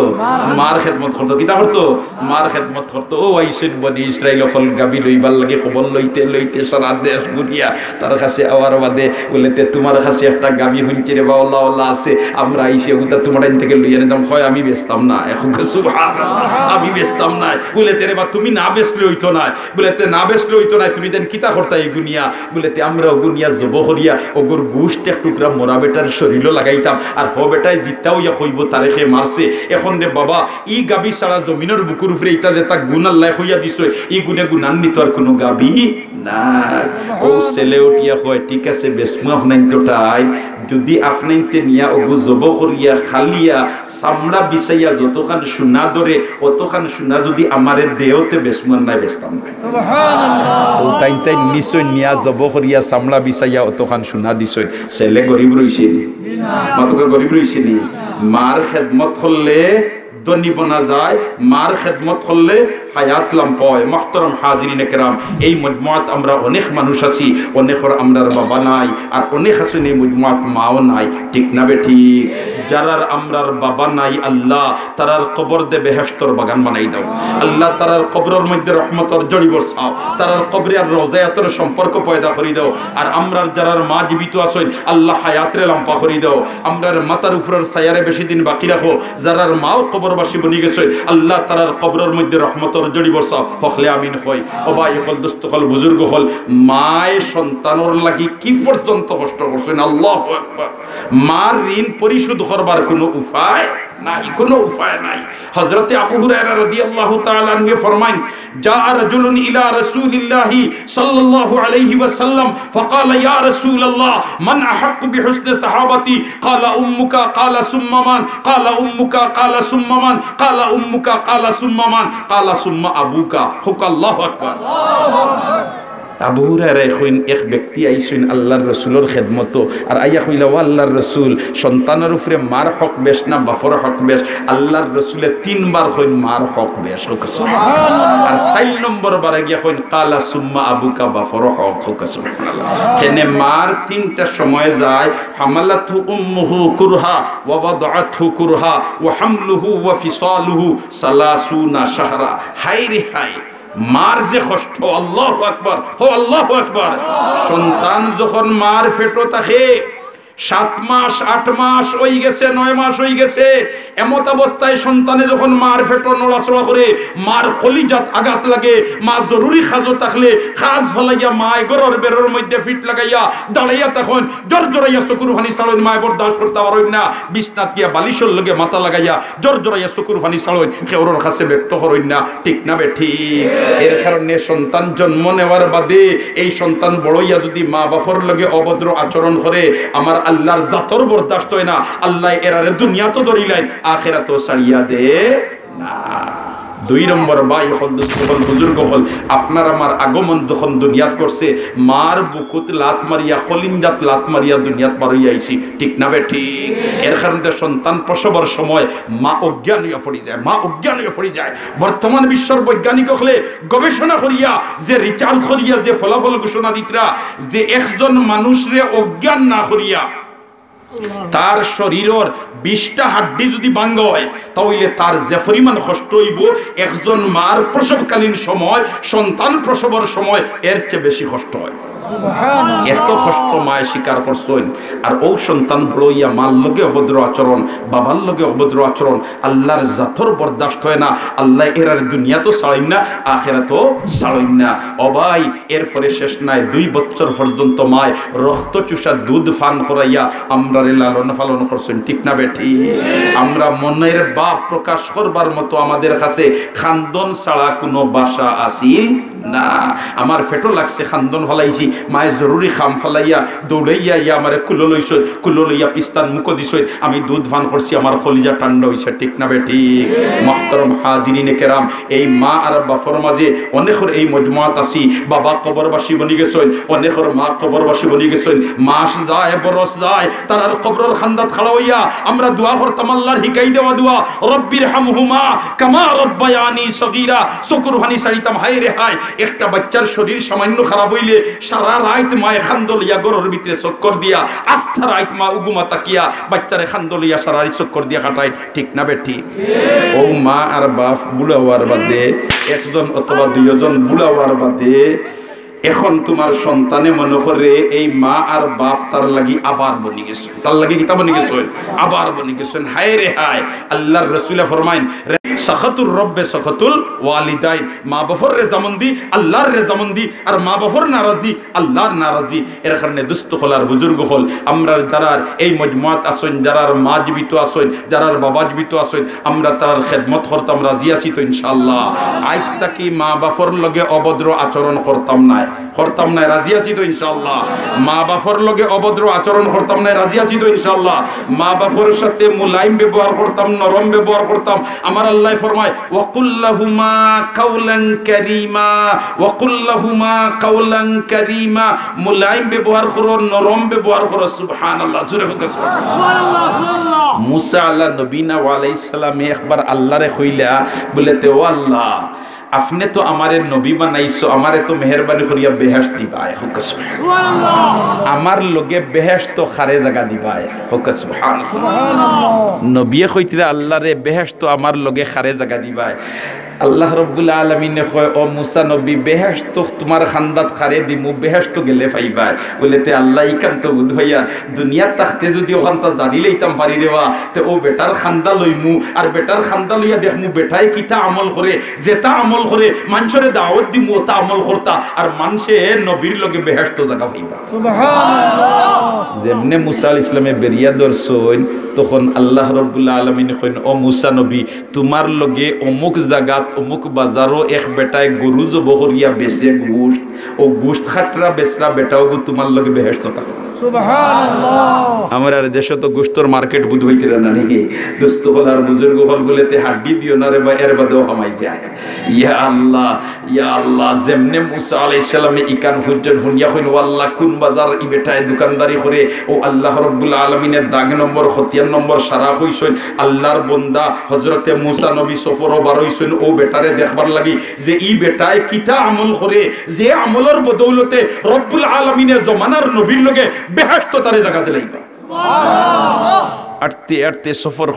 মার খেদমত করতো কিতা করতো মার খেদমত করতো ও আইসেন বনি ইসরাইল হল গাবি লইবার লাগে খবর লইতে লইতে সারা দেশ ঘুরিয়া তার কাছে আওয়ার বাদে বলেতে তোমার কাছে একটা গাবি হুঁচি রে বাউল্লা আল্লাহ আছে আমরা আইসে ওটা তোমার আইন থেকে লইয়া নিতাম হয় আমি বেচতাম না এখন আমি বেচতাম না বলেতে রে বা তুমি না বেচলে হইতো না বলেতে না বেচলে হইতো না তুমি দেন কিতা করতা এই গুনিয়া বলেতে আমরা গুনিয়া জব করিয়া ওগুর গুষ্ঠ এক টুকরা মোরা বেটার শরীর লাগাইতাম আর হো বেটায় জিতাও ইয়া কইব তারে সে মারছে এখন রে বাবা ই গাবি সারা জমিনের বুকুর উপরে ইটা যে তা গুণ আল্লাহ কইয়া দিছ ই গুণে গুণান্বিত আর কোনো গাবি না ও ছেলে উঠিয়া হয় ঠিক আছে বেসমু আপনাইন তোটাই যদি আপনাইনতে নিয়া ওগু জব করিয়া খালিয়া চামড়া বিছাইয়া যতখান সোনা ধরে অতখান সোনা যদি আমারে দেহতে বেসমু নাই বেচতাম না সুবহানাল্লাহ ও তাই নিশ্চয় নিয়া জব করিয়া চামড়া বিছাইয়া অতখান সোনা দিছই ছেলে গরিব রইছে মাতকে গরিব রইছে নি মার খেদমত করলে ধনী বনা যায় মার খেদমত করলে হায়াত লম্পায় মুহতারাম হাজিরিন কেরাম এই মজমুআত আমরা অনেক মানুষ আছি অনেকর আমরার বাবা নাই আর অনেক আছেন এই মজমুআত মাও নাই ঠিক না বেঠিক যারার আমরার বাবা নাই আল্লাহ তারার কবর দে বেহেশতর বাগান বানাই দাও আল্লাহ তারার কবরের মধ্যে রহমতর জড়ি বসাও তারার কবরে আর রওজায়াতের সম্পর্ক পয়দা করি দাও আর আমরার যারার মা জীবিত আছেন আল্লাহ হায়াতরে লম্পা করি দাও আমরার মাতার উপরের ছায়ারে বেশি দিন বাকি রাখো যারার মাও কবরবাসী বনি গেছে আল্লাহ তারার কবরের মধ্যে রহমতর জড়ি বসাও হকলে আমিন হয় ও ভাই হল দোস্ত হল বুজুর্গ হল মায় সন্তানর লাগি কি পর্যন্ত কষ্ট করছেন আল্লাহু আকবার মার ঋণ পরিশোধ করবার কোনো উপায় নাই কোনো উপায় নাই হযরতে আবু হুরায়রা রাদিয়াল্লাহু তাআলা আনহু ফরমান জা রাজুলুন ইলা রাসূলিল্লাহি সাল্লাল্লাহু আলাইহি ওয়াসাল্লাম ফাকালা ইয়া রাসূলুল্লাহ মান আহাক্কু বিহুসনি সাহাবাতি ক্বালা উম্মুকা ক্বালা সুম্মা মান ক্বালা উম্মুকা ক্বালা সুম্মা মান ক্বালা উম্মুকা ক্বালা সুম্মা মান ক্বালা সুম্মা আবুকা হুক আল্লাহু আকবার আবু হুরায়রা কইন এক ব্যক্তি আইসেন আল্লাহর রসুলের খেদমত আর আইয়া কইলা ও আল্লাহর রসুল সন্তানের উপরে মার হক বেশ না বাপর হক বেশ? আল্লাহর রসুলে 3 বার কইন মার হক বেশ। আর 4 নম্বর বারে গিয়া কইন কালা সুম্মা আবুকা বাপর হক। কেনে মার 3টা সময় যায়, হামালাতহু উম্মুহু কুরহা ওয়া ওয়াদাআতহু কুরহা ওয়া হামলুহু ওয়া ফিসালুহু 30 শাহরা। হায় রে হায়, মার যে কষ্ট! আল্লাহু আকবার, হো আল্লাহু আকবার। সন্তান যখন মার পেটে থাকে 7 মাস 8 মাস হয়ে গেছে, 9 মাস হয়ে গেছে, এমত অবস্থায় সন্তানে যখন মার পেটে নড়াচড়া করে, মার কলিজাত আঘাত লাগে, মা জরুরি খাজো থাকলে খাজ ফলাইয়া মায় গরর বেরোর মধ্যে ফিট লাগাইয়া দাঁড়াইয়া তখন জোর জোরাইয়া চকুর ফানি ছাড়েন, মায় বরদাস্ত করতে পারেন না, বিছনাত গিয়া বালিশের লগে মাথা লাগাইয়া জোর জোরাইয়া চকুর ফানি ছাড়েন, কেউর কাছে ব্যক্ত করেন না, ঠিক না বে ঠিক? এর কারণে সন্তান জন্ম নেওয়ার বাদে এই সন্তান বড়ইয়া যদি মা বাপর লগে অভদ্র আচরণ করে, আমার আল্লাহর জাতর বরদাস্ত হয় না। আল্লাহ এরারে দুনিয়া তো ধরিলেন, আখিরাত তো ছাড়িয়া দে না। 2 নম্বর ভাই হল বুজুর্গ হল, আপনার আমার আগমন যখন দুনিয়াত করছে, মার বুকুত লাত মারিয়া কলিঞ্জাত লাত মারিয়া দুনিয়াত পারইয়া আইছি, ঠিক না বে ঠিক? এর কারণে সন্তান প্রসবের সময় মা অজ্ঞান হইয়া পড়ি যায়, মা অজ্ঞান হইয়া পড়ি যায়। বর্তমান বিশ্বের বৈজ্ঞানিক হলে গবেষণা করিয়া যে রিচার্জ করিয়া যে ফলাফল ঘোষণা দিতরা, যে একজন মানুষরে অজ্ঞান না করিয়া তার শরীরের 20টা হাড্ডি যদি ভাঙ্গ হয়, তাহলে তার যে পরিমাণ কষ্ট হইব একজন মার প্রসবকালীন সময়, সন্তান প্রসবের সময় এর চেয়ে বেশি কষ্ট হয়। এত কষ্ট মায় স্বীকার করছেন, আর ও সন্তান বড়ইয়া মার লগে অভদ্র আচরণ, বাবার লগে অভদ্র আচরণ, আল্লাহর জাতর বরদাস্ত হয় না। আল্লাহ এরার দুনিয়া তো ছাড়েন না, আখেরা তো ছাড়েন না। অবাই এরপরে শেষ নাই, 2 বছর পর্যন্ত মায় রক্ত চুষা দুধ ফান করাইয়া আমরা লালন পালন করছেন, ঠিক না বেঠি? আমরা মনের বাপ প্রকাশ করবার মতো আমাদের কাছে খান্দন ছাড়া কোনো বাসা আসিল না। আমার ফেটো লাগছে, খান্দন ফলাইছি, মায়ের জরুরি খাম ফলাইয়া দৌড়াইয়া ইয়া আমারে কুলো লইছেন, কুলো লইয়া পিস্তান মুখো দিছেন, আমি দুধ পান করছি, আমার কলিজা ঠান্ডা হইছে, ঠিক না বেঠি? মুহতারাম হাজিরিনে কেরাম, এই মা আর বাপর মাঝে অনেকের এই মজমাত আছি, বাবা কবরবাসী বনি গেছেন, অনেকের মা কবরবাসী বনি গেছেন। মাস যায় বরস যায়, তার কবরের খান্দাত খাড়া হইয়া আমরা দোয়া করতাম, আল্লাহর হিকাই দেওয়া দোয়া, রব্বির হামহুমা কামা রব্বায়ানি সগীরা, চকুর পানি ছাড়িতাম। হায় রে হায়, একটা বাচ্চার শরীর সামান্য খারাপ হইলে সারা রাত মায়ে খান্দলিয়া গরুর ভিতরে চক্কর দিয়া, আস্থা রাত মা উগুমা তাকিয়া বাচ্চারে খান্দলিয়া সারা রাত চক্কর দিয়া কাটায়, ঠিক না বেঠি? ও মা আর বাপ বুড়া হওয়ার বাদে, একজন অথবা 2 জন বুড়া হওয়ার বাদে, এখন তোমার সন্তানে মনে করে এই মা আর বাপ তার লাগি আবার বনি গেছে, তার লাগি কিতা বনি গেছেন, আবার বনি গেছেন। হায় রে হায়, আল্লাহর রাসূল ফরমাইন, সাখাতুর রব্বে সাখাতুল ওয়ালিদাইন, মা বাপর রেজামন্দি আল্লাহর রেজামন্দি, আর মা বাপর নারাজি আল্লাহর নারাজি। এর কারণে দুস্থ হল আর বুজুর্গ হল, আমরা যারা এই মজমাত আসেন, যারা মা জীবিত আসেন, যারা বাবা জীবিত আসেন, আমরা তার খেদমত করতাম, রাজি আছি তো ইনশাআল্লাহ। আজ তাকি মা বাপর লগে অভদ্র আচরণ করতাম না, রাজি আছি তো ইনশাআল্লাহ। মা বাপর লগে অভদ্র আচরণ করতাম না, রাজি আছি তো ইনশাআল্লাহ। মা বাপর সাথে মুলাইম ব্যবহার করতাম, নরম ব্যবহার করতাম। আমার আল্লাহ ফরমায়, ওয়াকুল্লাহুমা কাওলান কারীমা, ওয়াকুল্লাহুমা কাওলান কারীমা, মুলাইম ব্যবহার করো, নরম ব্যবহার করো। সুবহানাল্লাহ, জোরে হোক সুবহানাল্লাহ। মুসা আলাইহিস নবীনা ওয়া আলাইহিস সালাম একবার আল্লাহরে কইলা, বলেতে ও আল্লাহ, আপনি তো আমারে নবী বানাইছো, আমারে তো মেহরবানি করিয়া বেহেশত দিবাই, হোক সুবহানাল্লাহ। আমার লগে বেহেশত খারে জায়গা দিবাই, হোক সুবহানাল্লাহ। নবীয়ে কইতরা আল্লাহরে বেহেশত আমার লগে খারে জায়গা দিবাই। আল্লাহ রব্বুল আলামিনে কয়, ও মুসা নবী, বেহেশত তোমার খান্দাত খারে দিমু, বেহেশত গেলে পাইবাই। বলেতে আল্লাহ ইকান্ত বুধ হইয়া দুনিয়ার তাকতে যদি ওখানটা জানি লইতাম পারি রেবা, তো ও বেটার খান্দা লইমু, আর বেটার খান্দা লইয়া দেখমু বেটাই কিতা আমল করে, যেটা আমল করে মানুষের দাওয়াত দিমু ওটা আমল করতা, আর মানুষে নবীর লগে বেহেশত জায়গা পাইবা। সুবহানাল্লাহ। যেমনে মুসা আলাইহিস সালামে বেরিয়া দরছইন, তখন আল্লাহ রব্বুল আলামিন কইন, ও মুসা নবী, তোমার লগে অমুক জায়গাত অমুক বাজারও এক বেটায় গরু জব করিয়া বেচে গোশত, ও গোশত খাটরা বেচরা বেটাও তোমার লগে বেহেশত থাকো আমার আর দেশে তো গোশতর মার্কেট বুধ হইতে না নাকি দোস্ত হল আর বুজুর্গ হল বলেতে হাড্ডি দিও না রে বা এর বাদেও হামাই যায় ইয়া আল্লাহ যেমনে মুসা আলাইহিস সালামে ইকান ফুটজন ফুনিয়া কইন আল্লাহ কোন বাজার ই বেটায় দোকানদারি করে ও আল্লাহ রাব্বুল আলামিনের দাগ নম্বর 70 নম্বর সারা হইছেন আল্লাহর বান্দা হযরতে মুসা নবী সফর বার হইছেন ও বেটারে দেখবার লাগি যে ই বেটায় কিতা আমল করে যে আমলের বদৌলতে রব্বুল আলামিনের জমানার নবীর লগে বেহেশত তারে জায়গা দিলাইবা সুবহানাল্লাহ আটতে আটতে সফর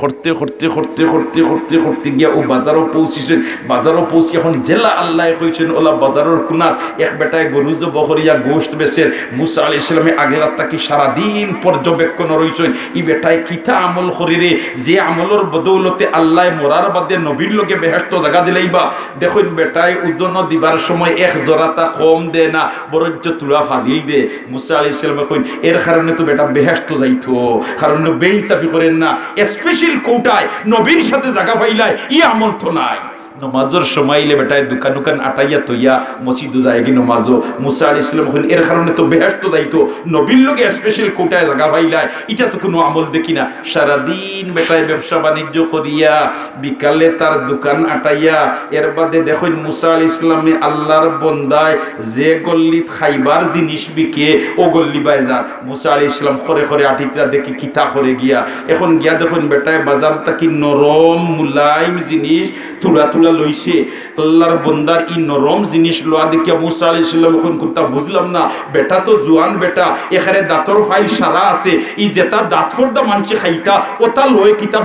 করতে গিয়া ও বাজারও পৌঁছিছেন বাজারও পৌঁছি এখন জেলা আল্লাহ কইছেন ওলা বাজারের কোনার এক বেটায় গরু জব করিয়া গোশত বেচের মুসা আলাইহিস সালামে আগলা তাকি সারাদিন পর্যবেক্ষণ রইছেন ই বেটায় কিতা আমল করিরে যে আমলের বদৌলতে আল্লাহ মরার বাদে নবীর লগে বেহেশত জায়গা দিলাইবা দেখুন বেটায় ওজন দিবার সময় এক জরাতা কম দে না বরঞ্চ তুলা ফালিল দে মুসা আলাইহিস সালামে কইন এর কারণে তো বেটা বেহেশত যাইতো কারণ বেইনসাফি করেন না স্পেশাল কোটায় নবীর সাথে জায়গা পাইলায় ই আমল তো নাই নমাজের সময় এলে বেটায় দোকান আটাইয়া তৈয়া মসজিদে যায় কি নমাজও মুসা আলাইহিস সালাম কইন এর কারণে তো বেহেশত যাইতো নবীর লগে স্পেশাল কোটায় জায়গা পাইলায় এটা তো কোনো আমল দেখি না সারা দিন বেটায় ব্যবসা বাণিজ্য করিয়া বিকালে তার দোকান আটাইয়া এর বাদে দেখুন মুসা আলাইহিস সালামে আল্লাহর বন্দায় যে গল্লিত খাইবার জিনিস বিকে ও গল্লি বাজার মুসা আলাইহিস সালাম খরে আটিতরা দেখি কিতা করে গিয়া এখন গিয়া দেখুন বেটায় বাজার তাকি নরম মুলাইম জিনিস তুলা লইছে আল্লাহর বন্দার ই নরম জিনিস লোয়া দেখিয়া মুসা আলাইহিস সালাম এখন কোনটা বুঝলাম না বেটা তো জোয়ান বেটা এখানে দাঁতর ফাইল সারা আছে ই যেটা দাঁত ফোড়দা মানছে খাইতা ওটা লয় কিতা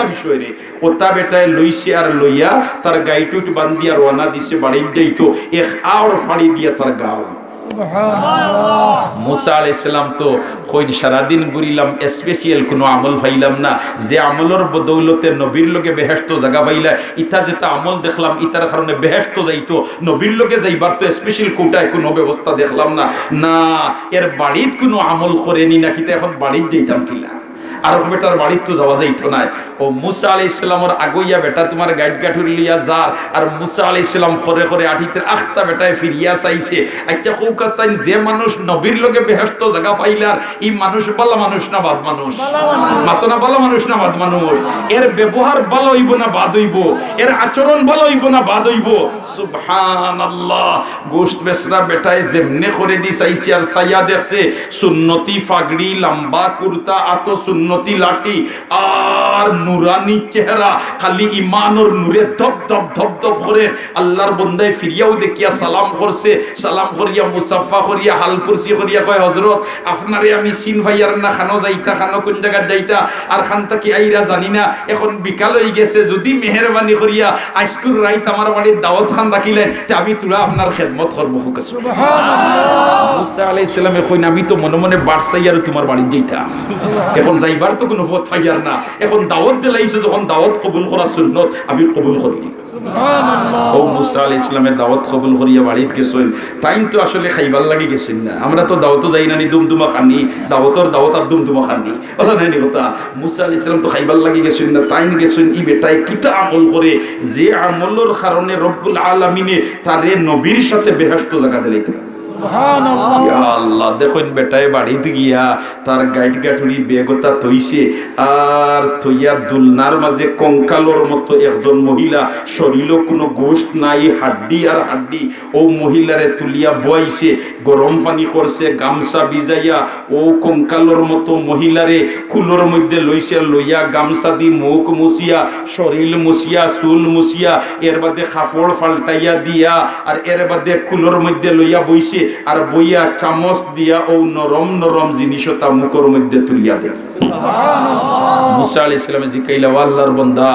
বিষয় রে ওটা বেটায় লইছে আর লইয়া তার গাইটুট বান্ধিয়া রওনা দিছে বাড়ি যাইতো এক আওর ফাড়ি দিয়া তার গাও মুসা আলাইহিস সালাম তো কই সারাদিন ঘুরিলাম স্পেশাল কোনো আমল পাইলাম না যে আমলের বদৌলতে নবীর লগে বেহেশত জায়গা পাইলা ইতা যেটা আমল দেখলাম ইতার কারণে বেহেশত যাইতো নবীর লগে যাইবার তো স্পেশাল কোটায় কোনো ব্যবস্থা দেখলাম না এর বাড়িত কোনো আমল করেনি না কিতা এখন বাড়িত যাইতাম কিলা আর বেটার বাড়ির তো যাওয়া যাইতো না ও মুসা আলাইহিস সালামের আগইয়া বেটা তোমার গাইড গাঠুরি লিয়া যার আর মুসা আলাইহিস সালাম খরে আঠিতে আখতা বেটায় ফিরিয়া চাইছে আচ্ছা কৌকা চাইন যে মানুষ নবীর লগে বেহেশত জায়গা পাইলার এই মানুষ ভালো মানুষ না বাদ মানুষ মাতো না ভালো মানুষ না বাদ মানুষ এর ব্যবহার ভালো হইব না বাদ হইব এর আচরণ ভালো হইব না বাদ হইব সুবহানাল্লাহ গোশত বেচরা বেটায় যেমনে করে দি চাইছে আর চাইয়া দেখছে সুন্নতি ফাগড়ি লম্বা কুর্তা আত সুন্নতি লাঠি আর নুরানি চেহারা খালি ইমানের নূরে ধপ ধপ করে আল্লাহর বন্দায় ফিরিয়াও দেখিয়া সালাম করছে সালাম করিয়া মুসাফা করিয়া হাল কুরসি করিয়া কয় হযরত আপনারে আমি চিন ভাইয়ার না খানো যাইতা খানো কোন জায়গা যাইতা আর খানটা কি আইরা জানি না এখন বিকাল হয়ে গেছে যদি মেহেরবানি করিয়া আজকুর রাইত আমার বাড়ির দাওয়াত খান রাখিলেন তে আমি তুলা আপনার খেদমত করব সুবহানাল্লাহ মুসা আলাইহিস সালামে কইন আমি তো মনে মনে বাড়ছাই আর তোমার বাড়ি যাইতা এখন যাইবার তো কোনো পথ পাইয়ার না এখন দাওয়াত দিলাইছে যখন দাওয়াত কবুল করা সুন্নত আমি কবুল করি সুবহানাল্লাহ ও মুসা আলাইহিস সালামের দাওয়াত কবুল করিয়া বাড়িতে গেছেন তাইন তো আসলে খাইবার লাগি গেছেন না আমরা তো দাওয়াতও যাই না নি দুমদুমা খানি দাওয়াত আর দুমদুমা খানি ওলা নাই কথা মুসা আলাইহিস সালাম তো খাইবার লাগি গেছেন না তাইন গেছেন ই বেটায় কিতা আমল করে যে আমলের কারণে রব্বুল আলামিনে তারে নবীর সাথে বেহেশত জায়গা দিলাইতে সুবহানাল্লাহ ইয়া আল্লাহ দেখুন বেটায় বাড়িতে গিয়া তার গাইড গাঠুরি বেগতা তৈছে আর তৈয়া দুলনার মাঝে কঙ্কালর মতো একজন মহিলা শরীরে কোনো গোশত নাই হাড্ডি আর হাড্ডি ও মহিলারে তুলিয়া বইছে গরম পানি করছে গামছা ভিজাইয়া ও কঙ্কালর মতো মহিলারে কুলোর মধ্যে লইছে লইয়া গামছা দি মুখ মুছিয়া শরীর মুছিয়া চুল মুছিয়া এর বাদে কাপড় ফালটাইয়া দিয়া আর এর বাদে কুলোর মধ্যে লইয়া বইছে আর বইয়া চামচ দিয়া ও নরম জিনিসটা মুখের মধ্যে তুলিয়া দেয় সুবহানাল্লাহ মুসা আলাইহিস সালাম জিকাইলা আল্লাহর বান্দা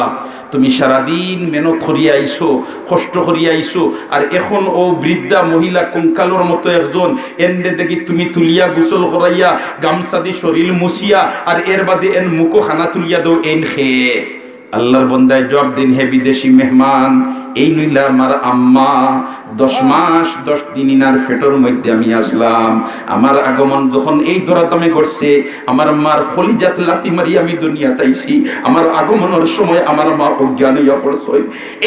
তুমি সারাদিন মেহনত করিয়া আইছো কষ্ট করিয়া আইছো আর এখন ও বৃদ্ধা মহিলা কঙ্কালর মতো একজন এন্ডে দেখি তুমি তুলিয়া গোসল করাইয়া গামছা দি শরীর মুছিয়া আর এর বাদে এন মুখো খানা তুলিয়া দাও এন খেয়ে আল্লাহর বন্দায় জবাব দিন, হে বিদেশি মেহমান, এই লইলা আমার আম্মা 10 মাস 10 দিন ইনার ফেটর মধ্যে আমি আসলাম। আমার আগমন যখন এই দরাতামে ঘটছে, আমার মার খলিজাত লাতি মারি আমি দুনিয়াতে আইছি। আমার আগমনের সময় আমার মা অজ্ঞান হইয়া পড়ছে।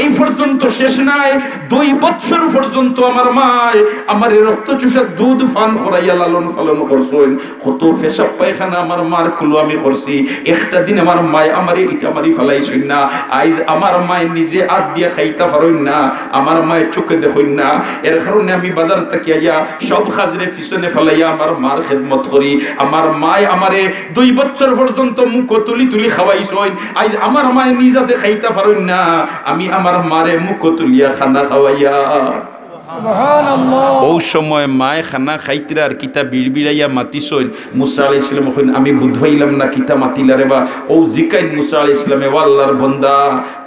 এই পর্যন্ত শেষ নাই, 2 বছর পর্যন্ত আমার মায় আমার রক্ত চুষা দুধ পান করাইয়া লালন পালন করছেন। কত পেশাব পায়খানা আমার মার কুলো আমি করছি। একটা দিন আমার মায় আমারে ইটা মারি ফেলাইছেন না। আইজ আমার মায় নিজে হাত দিয়ে খাইতা পারেন না, আমার মায়ের চোখে দেখেন না। এর কারণে আমি বাজার থেকে আইয়া সব খাজরে পিছনে ফেলাইয়া আমার মার খেদমত করি। আমার মায় আমারে 2 বছর পর্যন্ত মুখ তুলি তুলি খাওয়াইছেন। আইজ আমার মায় নিজাতে খাইতা পারেন না, আমি আমার মারে মুখ তুলিয়া খানা খাওয়াইয়া। ও সময় মায় খানা খাইতরা আর কিতা বিড়বিড়াইয়া মাতিছইন। মুসা আলাইহিস সালাম কইন, আমি বুঝাইলাম না কিতা মাতিলা রে বা। ও জিকাইন মুসা আলাইহিস সালামে, ও আল্লাহর বান্দা,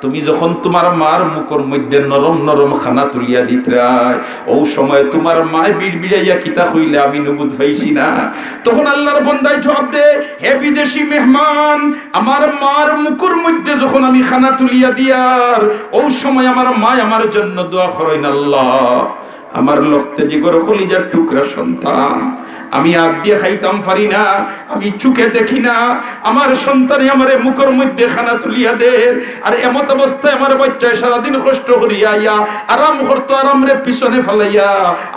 তুমি যখন তোমার মার মুখের মধ্যে নরম নরম খানা তুলিয়া দিতরাই, ও সময় তোমার মায় বিড়বিড়াইয়া কিতা কইলে আমি নবুদ পাইছি না। তখন আল্লাহর বান্দায় জবাব দে, হে বিদেশি মেহমান, আমার মার মুখের মধ্যে যখন আমি খানা তুলিয়া দিয়ার, ও সময় আমার মায় আমার জন্য দোয়া করেন, আল্লাহ আমার লক্তে জিগর কলিজার টুকরা সন্তান, আমি হাত দিয়ে খাইতাম পারি না, আমি চোখে দেখি না, আমার সন্তানে আমারে মুখের মধ্যে খানা তুলিয়া দে। আর এমত অবস্থায় আমার বাচ্চায় সারাদিন কষ্ট করিয়া আইয়া আরাম করতো, আরাম রে পিছনে ফেলাইয়া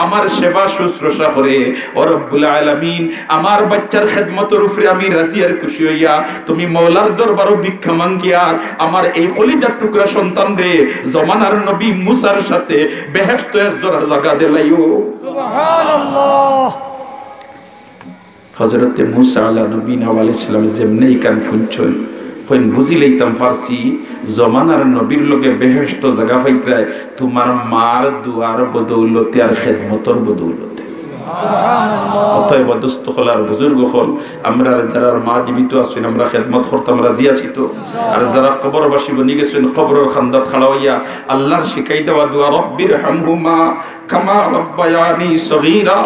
আমার সেবা শুশ্রূষা করে। ও রব্বুল আলামিন, আমার বাচ্চার খেদমতের উপরে আমি রাজি আর খুশি হইয়া তুমি মওলার দরবারও ভিক্ষা মাঙ্গিয়া আমার এই কলিজার টুকরা সন্তান রে জমানার নবী মুসার সাথে বেহেশত এক জোড়া জায়গা দিলাইও। সুবহানাল্লাহ। হযরতে মুসা আলাইহিস সালাম যেমনি কান ফুনছন কইন বুঝি লইতাম ফারসি জমানার নবীর লগে বেহেশত জায়গা পাইতরায় তোমার মার দুয়ার বদৌলতে আর খেদমতর বদৌলতে। অতএব দোস্ত হল আর বুজুর্গ হল, আমরা যারা মা জীবিত আছেন আমরা খেদমত করতাম রাজি আছি তো। আর যারা কবরবাসী বনি গেছেন কবরের খান্দাত খাড়া হইয়া আল্লাহর শিখাই দেওয়া দোয়া, রব্বির হামহুমা কামা রব্বায়ানি সগীরা,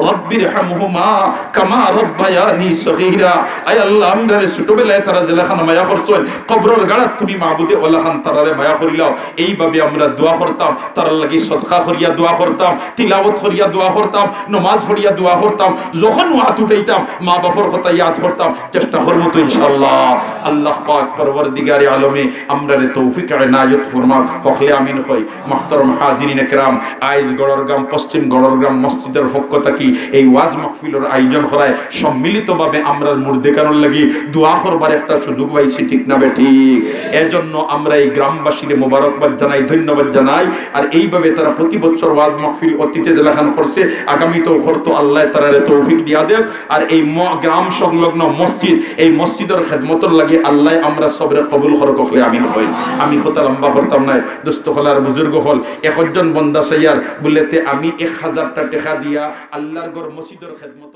রব্বির হামহুমা কামা রব্বায়ানি সগীরা। আয় আল্লাহ, আমরা ছোটবেলায় তারা জেলাখান মায়া করছেন, কবরের গাড়াত তুমি মাহবুদে ওলাখান তারারে মায়া করিলাও। এইভাবে আমরা দোয়া করতাম, তার লাগি সদকা করিয়া দোয়া করতাম, তিলাওয়াত করিয়া দোয়া করতাম, নামাজ পড়িয়া দোয়া করতাম, যখন হাত উঠাইতাম মা বাবার কথা ইয়াদ করতাম। চেষ্টা করবো তো ইনশাআল্লাহ। আল্লাহ পাক পরওয়ারদিগারে আলমে আমরারে তৌফিক ইনায়াত ফরমাক, হকলে আমিন হই। মুহতারাম হাজিরিন کرام, আইজ গড়রগাম পশ্চিম গড়রগাম মসজিদের পক্ষ থেকে এই ওয়াজ মাহফিলের আয়োজন করায় সম্মিলিতভাবে আমরা মুর্দেকানোর লাগি দোয়া করবার একটা সুযোগ পাইছি, ঠিক না বেঠিক? এজন্য আমরা এই গ্রামবাসীর মোবারকবাদ জানাই, ধন্যবাদ জানাই। আর এইভাবে তারা প্রতি বছর ওয়াজ মাহফিল অতীতে জেলাখান করছে, আগামীতেও করতো। আল্লাহ তাআলা তৌফিক দিয়া দেন। আর এই গ্রাম সংলগ্ন মসজিদ, এই মসজিদের খেদমতর লাগি আল্লাহ আমরা সবরে কবুল করক, হলে আমিন হই। আমি কথা লম্বা করতাম না, দোস্ত হল আর বুজুর্গ হল একজন বন্দা সাইয়ার বলেতে আমি 1000টা টাকা দিয়া আল্লাহর ঘর মসজিদের খেদমত